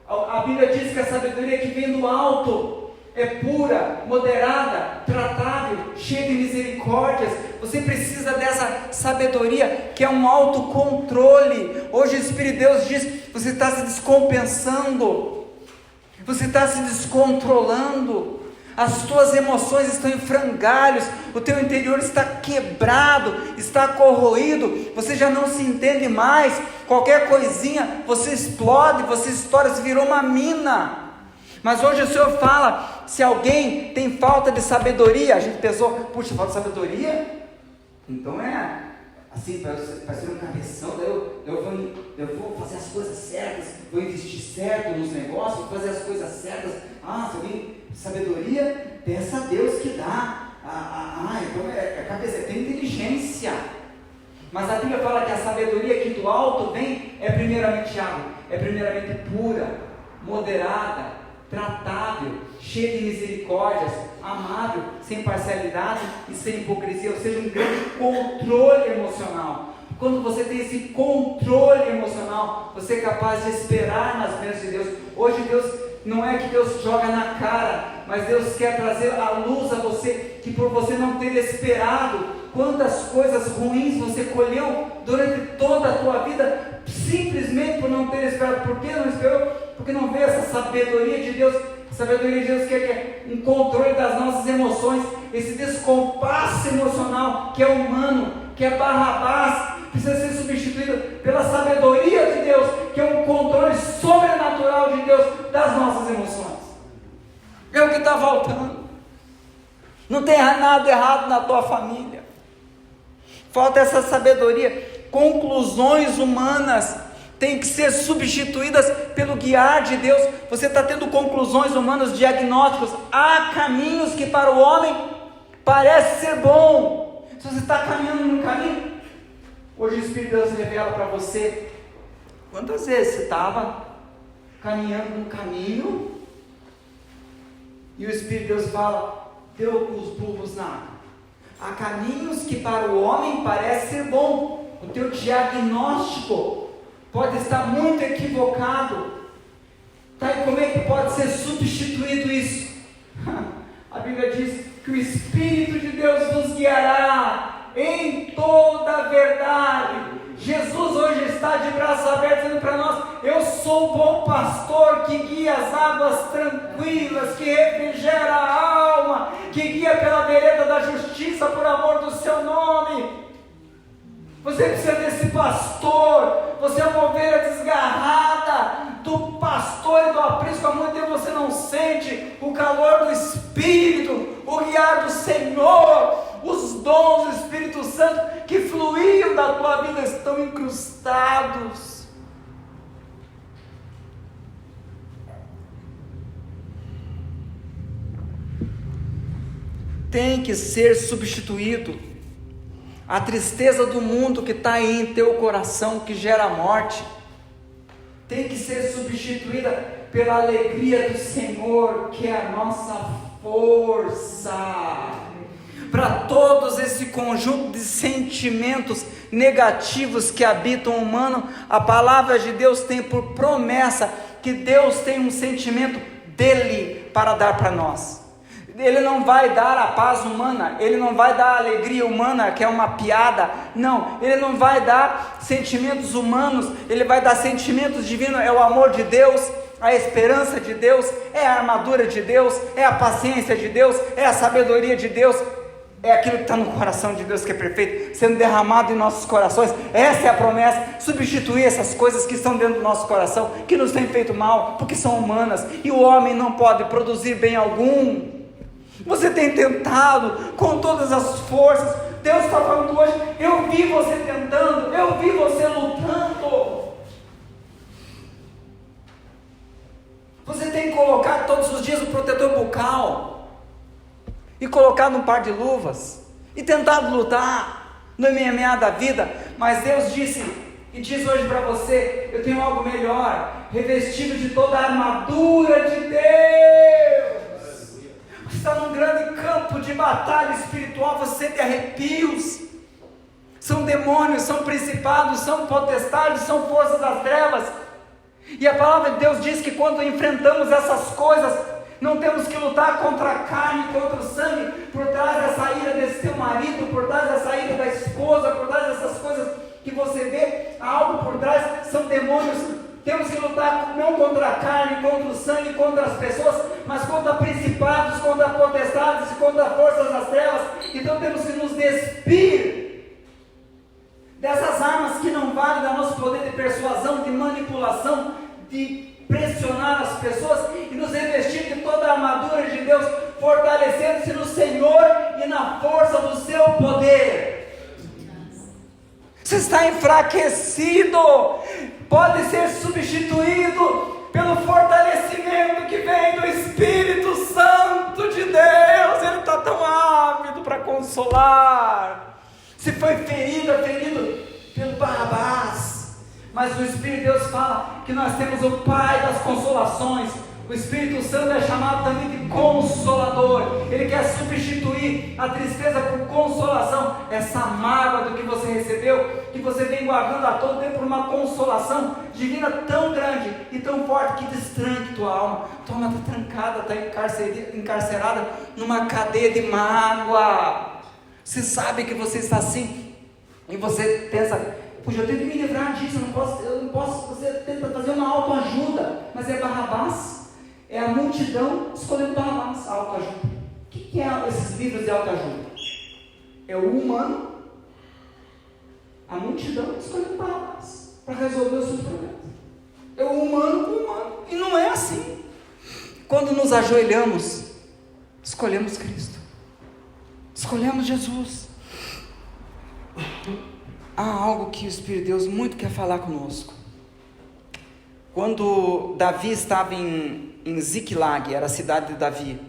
A Bíblia diz que a sabedoria que vem do alto é pura, moderada, tratável, cheia de misericórdias. Você precisa dessa sabedoria que é um autocontrole. Hoje o Espírito de Deus diz: você está se descompensando, você está se descontrolando, as tuas emoções estão em frangalhos, o teu interior está quebrado, está corroído, você já não se entende mais, qualquer coisinha você explode, você estoura, você virou uma mina. Mas hoje o Senhor fala: se alguém tem falta de sabedoria, a gente pensou, puxa, falta de sabedoria? Então assim, para ser um cabeção, daí eu vou fazer as coisas certas, vou investir certo nos negócios, vou fazer as coisas certas. Se alguém sabedoria, peça a Deus que dá. Então cabeça, tem inteligência. Mas a Bíblia fala que a sabedoria que do alto vem é primeiramente pura, moderada, tratável, cheia de misericórdias, amável, sem parcialidade e sem hipocrisia, ou seja, um grande controle emocional. Quando você tem esse controle emocional, você é capaz de esperar nas bênçãos de Deus. Hoje não é que Deus joga na cara, mas Deus quer trazer à luz a você, que por você não ter esperado, quantas coisas ruins você colheu durante toda a tua vida, simplesmente por não ter esperado. Por que não esperou? Porque não veio essa sabedoria de Deus. A sabedoria de Deus que é um controle das nossas emoções, esse descompasso emocional que é humano, que é Barrabás, precisa ser substituído pela sabedoria de Deus, que é um controle sobrenatural de Deus das nossas emoções. É o que está faltando. Não tem nada errado na tua família, falta essa sabedoria. Conclusões humanas têm que ser substituídas pelo guiar de Deus. Você está tendo conclusões humanas, diagnósticos. Há caminhos que para o homem parece ser bom. Se você está caminhando num caminho, hoje o Espírito de Deus revela para você quantas vezes você estava caminhando num caminho e o Espírito de Deus fala: deu com os burros na água. Há caminhos que para o homem parece ser bom. O teu diagnóstico pode estar muito equivocado. Tá, e como é que pode ser substituído isso? A Bíblia diz que o Espírito de Deus nos guiará em toda a verdade. Jesus hoje está de braços abertos dizendo para nós: eu sou o bom pastor que guia as águas tranquilas, que refrigera a alma, que guia pela vereda da justiça por amor do seu nome. Você precisa desse pastor. Você é uma ovelha desgarrada do pastor e do aprisco. Há muito tempo você não sente o calor do Espírito, o guiar do Senhor. Os dons do Espírito Santo que fluíam da tua vida estão incrustados. Tem que ser substituído. A tristeza do mundo que está aí em teu coração, que gera morte, tem que ser substituída pela alegria do Senhor, que é a nossa força. Para todos esse conjunto de sentimentos negativos que habitam o humano, a palavra de Deus tem por promessa que Deus tem um sentimento dele para dar para nós. Ele não vai dar a paz humana, Ele não vai dar a alegria humana, que é uma piada. Não, Ele não vai dar sentimentos humanos, Ele vai dar sentimentos divinos. É o amor de Deus, a esperança de Deus, é a armadura de Deus, é a paciência de Deus, é a sabedoria de Deus, é aquilo que está no coração de Deus, que é perfeito, sendo derramado em nossos corações. Essa é a promessa: substituir essas coisas que estão dentro do nosso coração, que nos têm feito mal, porque são humanas, e o homem não pode produzir bem algum. Você tem tentado com todas as forças. Deus está falando hoje: eu vi você tentando, eu vi você lutando. Você tem colocado todos os dias o protetor bucal e colocado um par de luvas e tentado lutar no MMA da vida, mas Deus disse e diz hoje para você: eu tenho algo melhor, revestido de toda a armadura de Deus. Você está num grande campo de batalha espiritual, você sente arrepios. São demônios, são principados, são potestades, são forças das trevas. E a palavra de Deus diz que quando enfrentamos essas coisas, não temos que lutar contra a carne, contra o sangue. Por trás da saída desse teu marido, por trás da saída da esposa, por trás dessas coisas que você vê, há algo por trás, são demônios. Temos que lutar não contra a carne, contra o sangue, contra as pessoas, mas contra principados, contra potestades, contra forças das trevas. Então temos que nos despir dessas armas que não valem, do nosso poder de persuasão, de manipulação, de pressionar as pessoas, e nos revestir de toda a armadura de Deus, fortalecendo-se no Senhor e na força do seu poder. você está enfraquecido, pode ser substituído pelo fortalecimento que vem do Espírito Santo de Deus. Ele está tão ávido para consolar. Se foi ferido, é ferido pelo Barrabás, mas o Espírito de Deus fala que nós temos o Pai das consolações. O Espírito Santo é chamado também de Consolador. Ele quer substituir a tristeza por consolação. Essa mágoa do que você recebeu, que você vem guardando a todo tempo, por uma consolação divina tão grande e tão forte que destranque tua alma. Tua alma está trancada, está encarcerada numa cadeia de mágoa. Você sabe que você está assim e você pensa: puxa, eu tenho que me livrar disso, eu não posso. Você tenta fazer uma autoajuda, mas é Barrabás. É a multidão escolhendo Barrabás, a autoajuda. O que é esses livros de autoajuda? É o humano, a multidão escolhendo Barrabás para resolver os seus problemas. É o humano com o humano. E não é assim. Quando nos ajoelhamos, escolhemos Cristo, escolhemos Jesus. Há algo que o Espírito de Deus muito quer falar conosco. Quando Davi estava em Ziclag, era a cidade de Davi,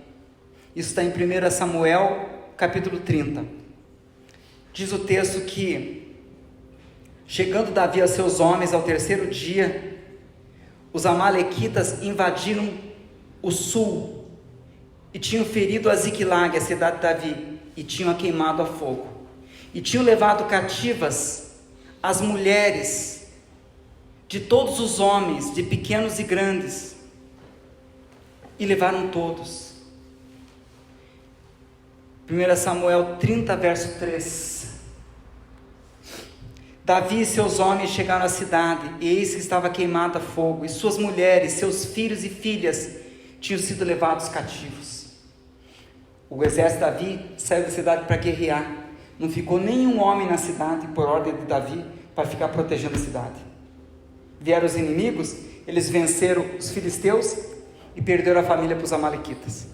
isso está em 1 Samuel capítulo 30, diz o texto que, chegando Davi a seus homens ao terceiro dia, os amalequitas invadiram o sul, e tinham ferido a Ziclag, a cidade de Davi, e tinham a queimado a fogo, e tinham levado cativas as mulheres de todos os homens, de pequenos e grandes, e levaram todos. 1 Samuel 30, verso 3. Davi e seus homens chegaram à cidade, e eis que estava queimada a fogo, e suas mulheres, seus filhos e filhas tinham sido levados cativos. O exército de Davi saiu da cidade para guerrear. Não ficou nenhum homem na cidade, por ordem de Davi, para ficar protegendo a cidade. Vieram os inimigos, eles venceram os filisteus e perderam a família para os amalequitas.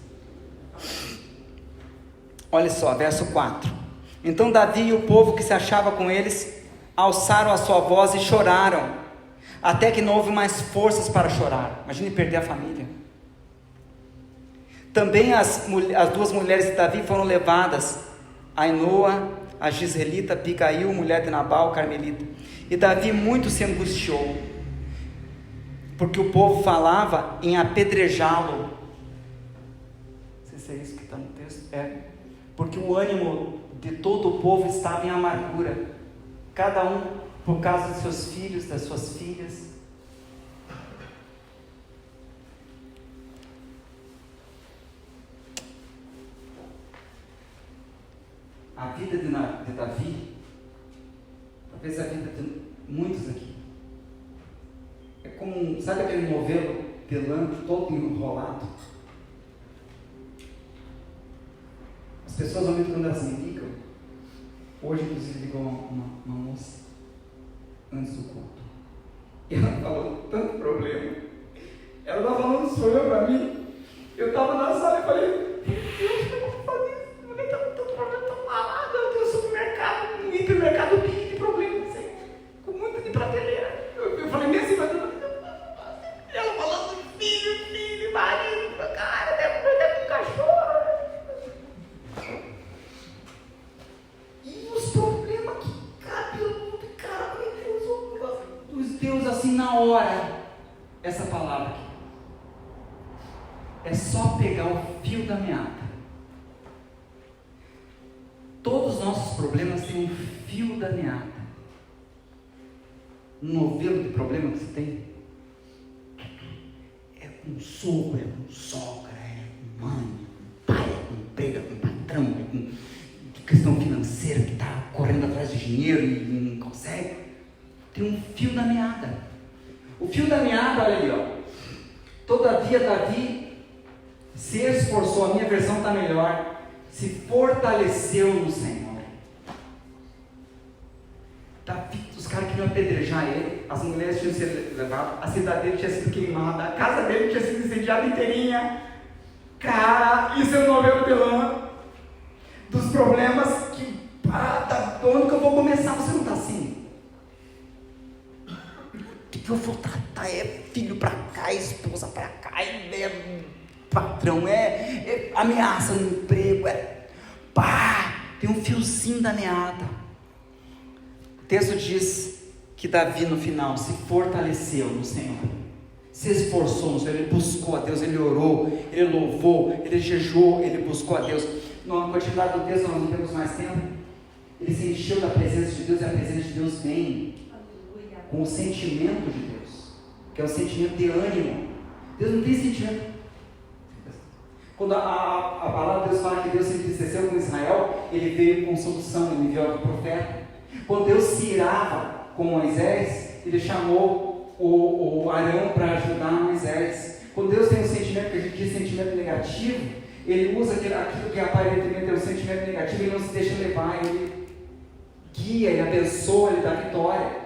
Olha só, verso 4. Então Davi e o povo que se achava com eles alçaram a sua voz e choraram, até que não houve mais forças para chorar. Imagine perder a família. Também as duas mulheres de Davi foram levadas, Ainoa, a Gisrelita, Abigail, mulher de Nabal, Carmelita. E Davi muito se angustiou, porque o povo falava em apedrejá-lo. Não sei se é isso que está no texto. Porque o ânimo de todo o povo estava em amargura, cada um por causa de seus filhos, das suas filhas. A vida de Davi, talvez a vida de muitos aqui, é como, sabe aquele novelo pelando, todo enrolado? As pessoas, normalmente, quando elas me ligam, hoje inclusive ligou uma moça, antes do culto, e ela falou tanto problema, ela estava falando dos problemas para mim, eu estava na sala e falei: meu Deus, eu vou fazer isso, eu tenho tanto problema, tão malado, eu tenho supermercado, um hipermercado de problema, assim, com muito de prateleira. Eu falei nem assim, mas ela falando filho, marido, cara, deve um cachorro. E os problemas que cabem, cara, meu Deus, assim na hora, essa palavra aqui. É só pegar o fio da meada. Todos os nossos problemas têm um fio da meada. Um novelo de problema que você tem é com sogro, é com sogra, é com mãe, com pai, é com emprego, é com patrão, é com questão financeira que está correndo atrás de dinheiro e não consegue. Tem um fio da meada. O fio da meada, olha ali, ó. Todavia Davi se esforçou, a minha versão está melhor, se fortaleceu no Senhor. Davi, os caras queriam apedrejar ele, as mulheres tinham sido levadas, a cidade dele tinha sido queimada, a casa dele tinha sido incendiada inteirinha. Cara, isso é um novelo pelando dos problemas que, onde que eu vou começar? Você não está assim? que eu vou tratar? É filho para cá, esposa para cá, é patrão, é ameaça no emprego, tem um fiozinho da meada. O texto diz que Davi no final se fortaleceu no Senhor, se esforçou no Senhor, ele buscou a Deus, ele orou, ele louvou, ele jejuou, ele buscou a Deus. Na continuidade do texto, nós não temos mais tempo. Ele se encheu da presença de Deus, e a presença de Deus vem com o sentimento de Deus, que é o sentimento de ânimo. Deus não tem sentimento. Quando a palavra de Deus fala que Deus se entristeceu com Israel, ele veio com solução, ele enviou o profeta. Quando Deus se irava com Moisés, ele chamou o Arão para ajudar Moisés. Quando Deus tem um sentimento, que a gente diz sentimento negativo, ele usa aquilo que aparentemente é um sentimento negativo, ele não se deixa levar, ele guia, ele abençoa, ele dá vitória.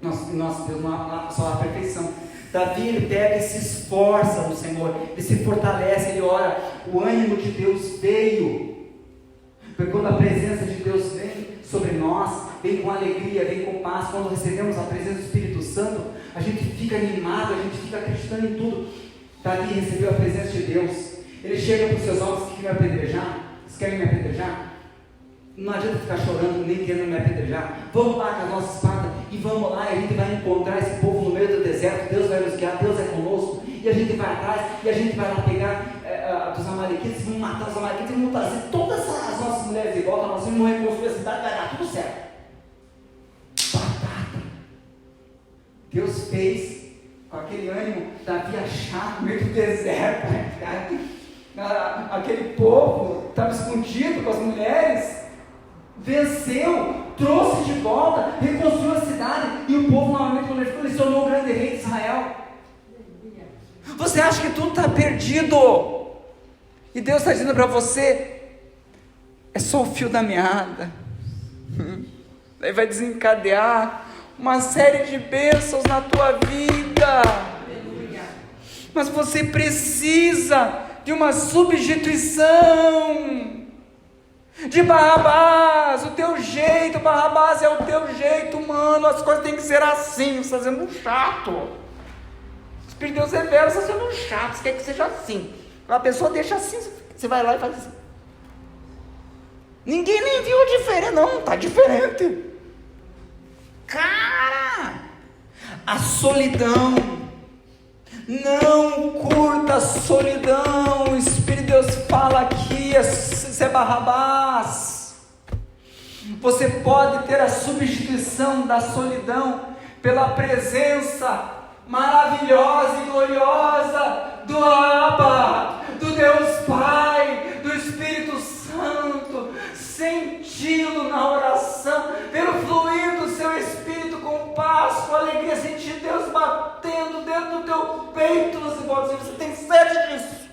Nosso Deus não só a perfeição. Davi, ele pega e se esforça no Senhor, ele se fortalece, ele ora, o ânimo de Deus veio, porque quando a presença de Deus vem sobre nós, vem com alegria, vem com paz. Quando recebemos a presença do Espírito Santo, a gente fica animado, a gente fica acreditando em tudo. Davi recebeu a presença de Deus, ele chega para os seus homens que querem me apedrejar. Vocês querem me apedrejar? Não adianta ficar chorando, nem querendo me apedrejar. Vamos lá com a nossa espada e vamos lá, e a gente vai encontrar esse povo no meio do deserto. Deus vai nos guiar, Deus é conosco, e a gente vai atrás, e a gente vai lá pegar dos amalequitas, vamos matar os amalequitas, e vamos trazer todas as nossas mulheres de volta, nós vamos reconstruir a cidade, vai dar tudo certo. Batata. Deus fez com aquele ânimo Davi achar no meio do deserto, aquele povo estava escondido com as mulheres, venceu, trouxe de volta, reconstruiu a cidade, e o povo novamente, quando ele se tornou o grande rei de Israel. Você acha que tudo está perdido, e Deus está dizendo para você, é só o fio da meada, daí vai desencadear uma série de bênçãos na tua vida. Mas você precisa de uma substituição de Barrabás. O teu jeito, Barrabás, é o teu jeito humano, as coisas têm que ser assim. Você está sendo chato, o Espírito de Deus revela, você está sendo chato, você quer que seja assim, a pessoa deixa assim, você vai lá e faz assim. Ninguém nem viu a diferença, não, está diferente. Cara, a solidão, não curta a solidão. O Espírito de Deus fala aqui, isso é Barrabás. Você pode ter a substituição da solidão pela presença maravilhosa e gloriosa do Abba, do Deus Pai, do Espírito Santo. Senti-lo na oração, pelo fluir do seu Espírito com paz, com alegria, sentir Deus batendo dentro do teu peito. Você tem sede disso.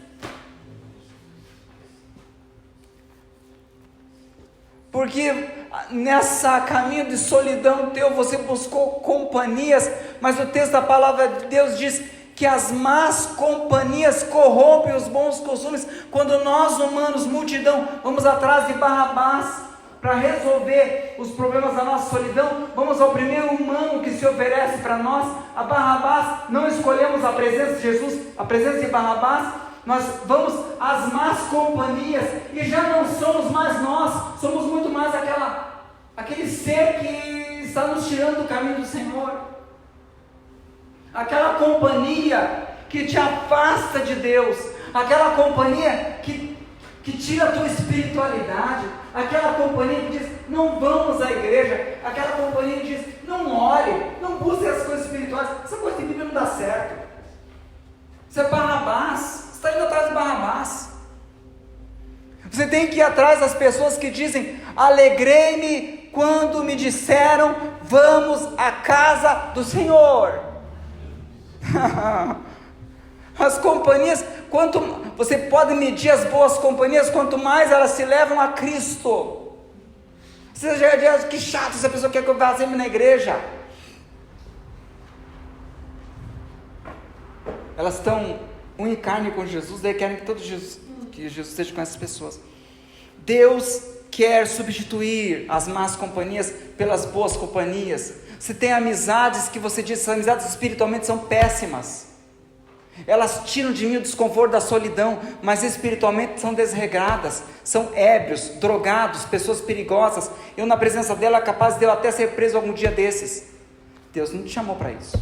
Porque nessa caminho de solidão teu, você buscou companhias, mas o texto da palavra de Deus diz que as más companhias corrompem os bons costumes. Quando nós humanos, multidão, vamos atrás de Barrabás para resolver os problemas da nossa solidão, vamos ao primeiro humano que se oferece para nós, a Barrabás. Não escolhemos a presença de Jesus, a presença de Barrabás, nós vamos às más companhias, e já não somos mais nós, somos muito mais aquele ser que está nos tirando do caminho do Senhor, aquela companhia que te afasta de Deus, aquela companhia que tira a tua espiritualidade, aquela companhia que diz, não vamos à igreja, aquela companhia que diz, não ore, não busque as coisas espirituais, essa coisa de Bíblia não dá certo. Isso é Barrabás, você está indo atrás de Barrabás. Você tem que ir atrás das pessoas que dizem, alegrei-me quando me disseram, vamos à casa do Senhor. As companhias, você pode medir as boas companhias, quanto mais elas se levam a Cristo. Você já diz, que chato, essa pessoa quer que eu vá sempre na igreja. Elas estão um em carne com Jesus, daí querem que Jesus esteja com essas pessoas. Deus quer substituir as más companhias pelas boas companhias. Se tem amizades que você diz, essas amizades espiritualmente são péssimas, elas tiram de mim o desconforto da solidão, mas espiritualmente são desregradas, são ébrios, drogados, pessoas perigosas. Eu na presença dela é capaz de eu até ser preso algum dia desses. Deus não te chamou para isso.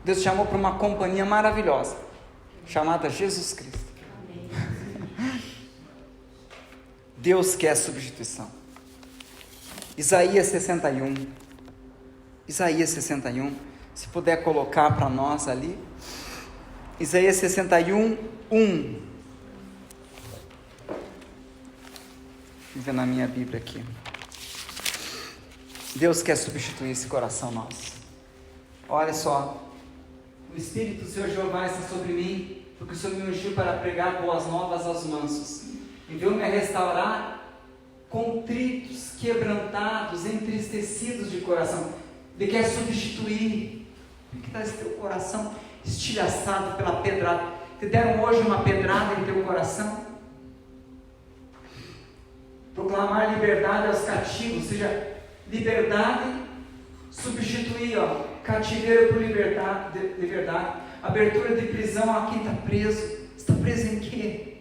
Deus te chamou para uma companhia maravilhosa, chamada Jesus Cristo. Deus quer substituição. Isaías 61, se puder colocar para nós ali, Isaías 61, 1. Deixa eu ver na minha Bíblia aqui. Deus quer substituir esse coração nosso. Olha só, o Espírito do Senhor Jeová está sobre mim, porque o Senhor me ungiu para pregar boas novas aos mansos. Enviou-me a restaurar contritos, quebrantados, entristecidos de coração. Ele quer substituir. Como que está esse teu coração estilhaçado pela pedrada? Te deram hoje uma pedrada em teu coração? Proclamar liberdade aos cativos, ou seja, liberdade, substituir, cativeiro por liberdade, abertura de prisão a quem está preso. Está preso em quê?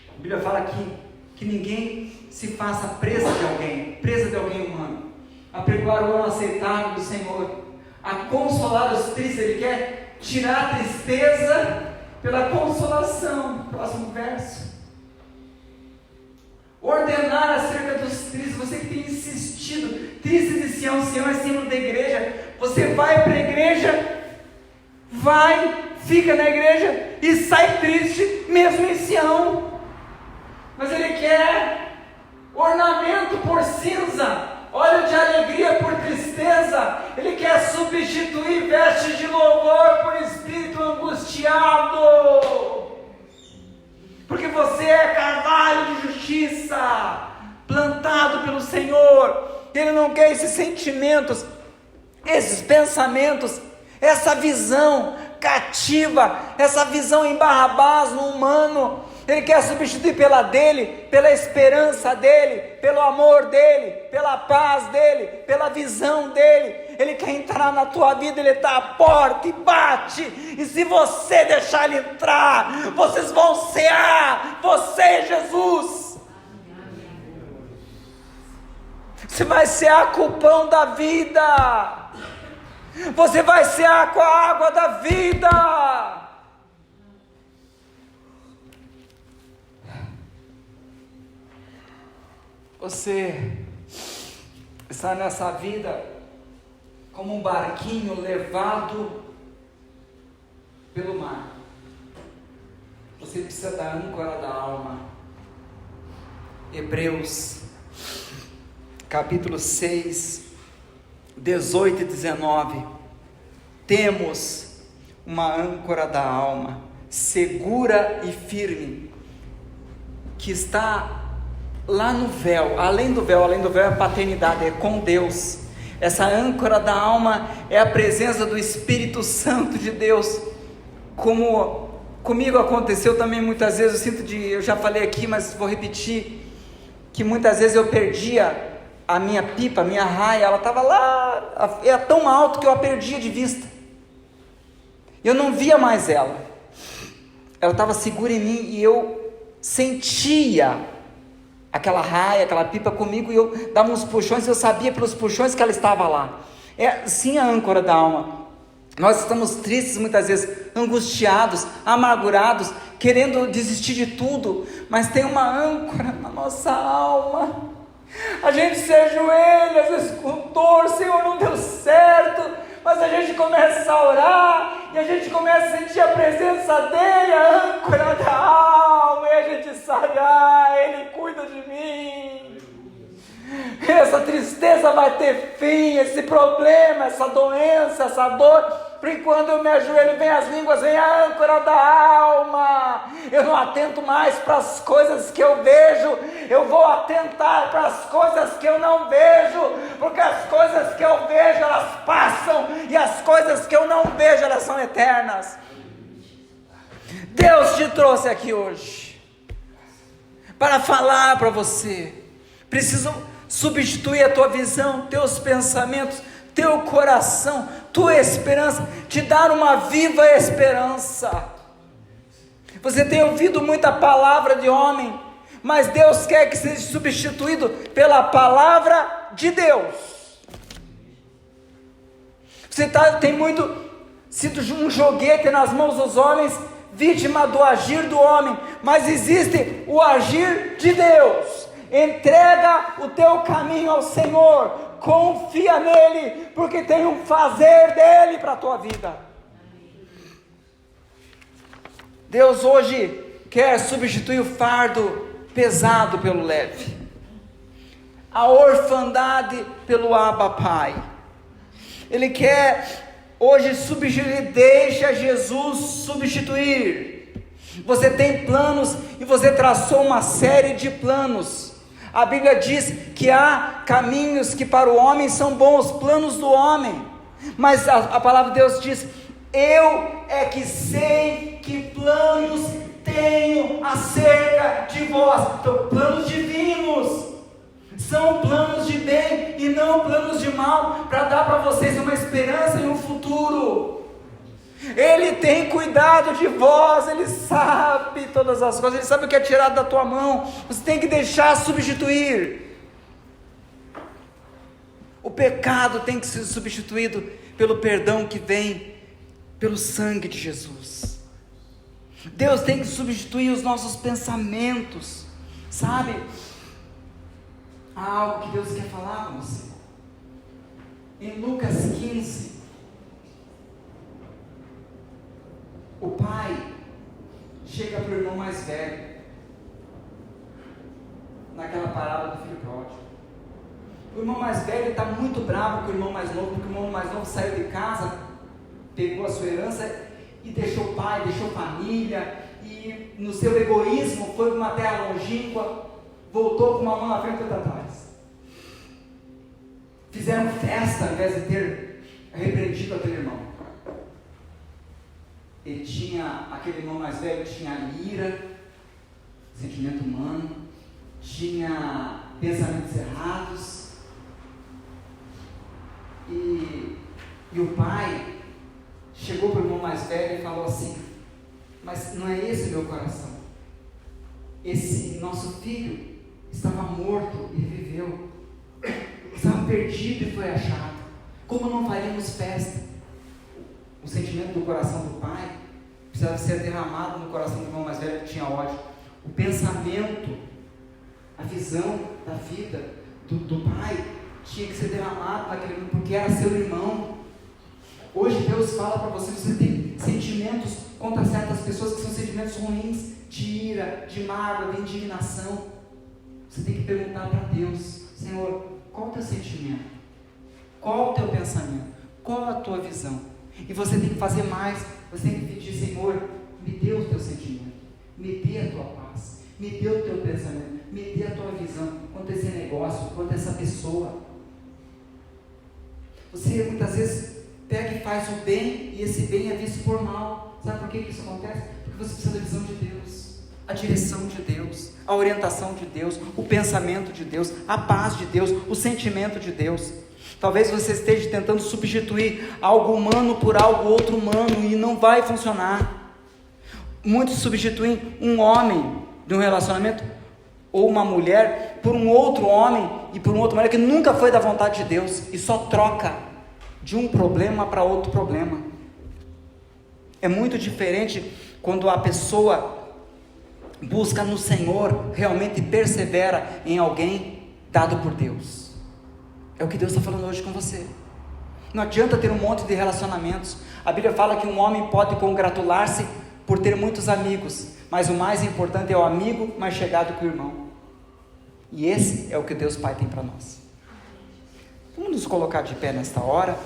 A Bíblia fala aqui que ninguém se faça presa de alguém humano, a pregoar o ano aceitável do Senhor, a consolar os tristes. Ele quer tirar a tristeza pela consolação. Próximo verso. Ordenar acerca dos tristes. Você que tem insistido, tristes de Sião, Sião é símbolo da igreja. Você vai para a igreja, fica na igreja e sai triste, mesmo em Sião. Mas Ele quer ornamento por cinza, óleo de alegria por tristeza. Ele quer substituir vestes de louvor por espírito angustiado, porque você é carvalho de justiça, plantado pelo Senhor. Ele não quer esses sentimentos, esses pensamentos, essa visão cativa, essa visão em Barrabás, no humano. Ele quer substituir pela dele, pela esperança dele, pelo amor dele, pela paz dele, pela visão dele. Ele quer entrar na tua vida, ele está à porta e bate. E se você deixar ele entrar, vocês vão cear, você e Jesus. Você vai cear com o pão da vida, você vai cear com a água da vida. Você está nessa vida como um barquinho levado pelo mar. Você precisa da âncora da alma. Hebreus capítulo 6, 18 e 19. Temos uma âncora da alma, segura e firme, que está lá no véu. Além do véu é a paternidade, é com Deus. Essa âncora da alma é a presença do Espírito Santo de Deus. Como comigo aconteceu também muitas vezes, eu já falei aqui, mas vou repetir, que muitas vezes eu perdia a minha pipa, a minha raia, ela estava lá, era tão alto que eu a perdia de vista. Eu não via mais ela. Ela estava segura em mim e eu sentia aquela raia, aquela pipa comigo, e eu dava uns puxões, eu sabia pelos puxões que ela estava lá. É sim a âncora da alma. Nós estamos tristes muitas vezes, angustiados, amargurados, querendo desistir de tudo, mas tem uma âncora na nossa alma. A gente se ajoelha, às vezes com dor, Senhor, não deu certo, mas a gente começa a orar, e a gente começa a sentir a presença dEle, a âncora da alma, e a gente sabe, Ele cuida de mim. Essa tristeza vai ter fim, esse problema, essa doença, essa dor, porque quando eu me ajoelho, vem as línguas, vem a âncora da alma. Eu não atento mais para as coisas que eu vejo, eu vou atentar para as coisas que eu não vejo, porque as coisas que eu vejo, elas passam, e as coisas que eu não vejo, elas são eternas. Deus te trouxe aqui hoje para falar para você, precisam substituir a tua visão, teus pensamentos, teu coração, tua esperança, te dar uma viva esperança. Você tem ouvido muita palavra de homem, mas Deus quer que seja substituído pela palavra de Deus. Você tem muito sido um joguete nas mãos dos homens, vítima do agir do homem, mas existe o agir de Deus. Entrega o teu caminho ao Senhor, confia nele, porque tem um fazer dele para a tua vida. Deus hoje quer substituir o fardo pesado pelo leve, a orfandade pelo Abba Pai. Ele quer hoje substituir, deixa Jesus substituir. Você tem planos e você traçou uma série de planos. A Bíblia diz que há caminhos que para o homem são bons, planos do homem, mas a palavra de Deus diz: eu é que sei que planos tenho acerca de vós. Então, planos divinos, são planos de bem e não planos de mal, para dar para vocês uma esperança e um futuro. Ele tem cuidado de vós, Ele sabe todas as coisas, Ele sabe o que é tirado da tua mão, você tem que deixar substituir. O pecado tem que ser substituído pelo perdão que vem pelo sangue de Jesus. Deus tem que substituir os nossos pensamentos, sabe? Há algo que Deus quer falar com você. Em Lucas 15, o pai chega para o irmão mais velho, naquela parábola do filho pródigo. O irmão mais velho está muito bravo com o irmão mais novo, porque o irmão mais novo saiu de casa, pegou a sua herança e deixou pai, deixou família, e no seu egoísmo foi para uma terra longínqua, voltou com uma mão na frente e outra atrás. Fizeram festa ao invés de ter repreendido aquele irmão. Ele tinha, aquele irmão mais velho tinha ira, sentimento humano, tinha pensamentos errados, e o pai chegou para o irmão mais velho e falou assim: mas não é esse meu coração, esse nosso filho estava morto e viveu, estava perdido e foi achado, como não faríamos festa? O sentimento do coração do pai precisava ser derramado no coração do irmão mais velho que tinha ódio. O pensamento, a visão da vida do pai tinha que ser derramado naquele irmão, porque era seu irmão. Hoje Deus fala para você, você tem sentimentos contra certas pessoas que são sentimentos ruins, de ira, de mágoa, de indignação. Você tem que perguntar para Deus: Senhor, qual é o teu sentimento? Qual é o teu pensamento? Qual a tua visão? E você tem que fazer mais, você tem que pedir: Senhor, me dê o teu sentimento, me dê a tua paz, me dê o teu pensamento, me dê a tua visão quanto a esse negócio, quanto a essa pessoa. Você muitas vezes pega e faz o bem, e esse bem é visto por mal. Sabe por que isso acontece? Porque você precisa da visão de Deus, a direção de Deus, a orientação de Deus, o pensamento de Deus, a paz de Deus, o sentimento de Deus. Talvez você esteja tentando substituir algo humano por algo outro humano, e não vai funcionar. Muitos substituem um homem de um relacionamento, ou uma mulher, por um outro homem e por um outro mulher que nunca foi da vontade de Deus, e só troca de um problema para outro problema. É muito diferente quando a pessoa busca no Senhor, realmente persevera em alguém dado por Deus. É o que Deus está falando hoje com você. Não adianta ter um monte de relacionamentos. A Bíblia fala que um homem pode congratular-se por ter muitos amigos, mas o mais importante é o amigo mais chegado que o irmão. E esse é o que Deus Pai tem para nós. Vamos nos colocar de pé nesta hora.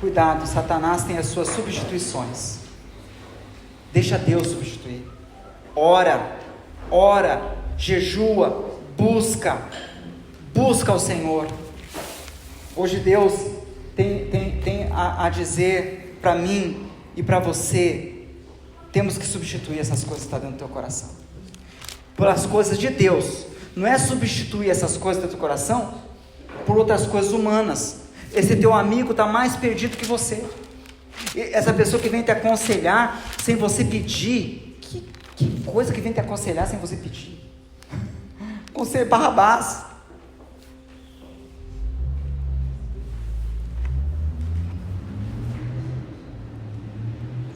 Cuidado, Satanás tem as suas substituições. Deixa Deus substituir. Ora, jejua, busca o Senhor. Hoje Deus tem a dizer para mim e para você: temos que substituir essas coisas que estão dentro do teu coração pelas coisas de Deus. Não é substituir essas coisas do teu coração por outras coisas humanas. Esse teu amigo está mais perdido que você. Essa pessoa que vem te aconselhar sem você pedir, que coisa que vem te aconselhar sem você pedir? Conselho Barrabás.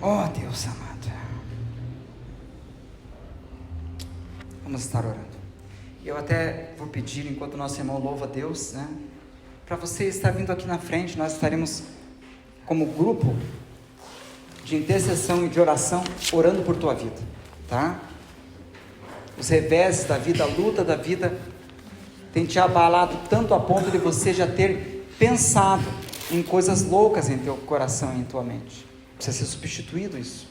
Oh Deus amado, vamos estar orando. Eu até vou pedir, enquanto o nosso irmão louva a Deus, né, para você estar vindo aqui na frente. Nós estaremos como grupo de intercessão e de oração, orando por tua vida, tá? Os reveses da vida, a luta da vida tem te abalado tanto a ponto de você já ter pensado em coisas loucas em teu coração e em tua mente. Precisa ser substituído isso.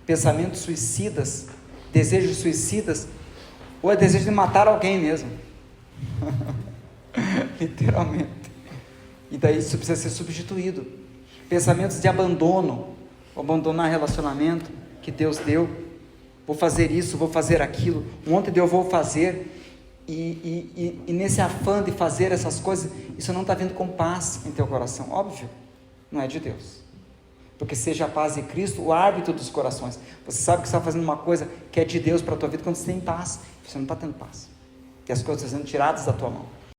Pensamentos suicidas, desejos suicidas, ou é desejo de matar alguém mesmo. Literalmente. E daí isso precisa ser substituído. Pensamentos de abandono, abandonar relacionamento que Deus deu. Vou fazer isso, vou fazer aquilo, um monte de eu vou fazer, e nesse afã de fazer essas coisas, isso não está vindo com paz em teu coração. Óbvio, não é de Deus. Porque seja a paz de Cristo o árbitro dos corações. Você sabe que você está fazendo uma coisa que é de Deus para a tua vida quando você tem paz. Você não está tendo paz. E as coisas estão sendo tiradas da tua mão.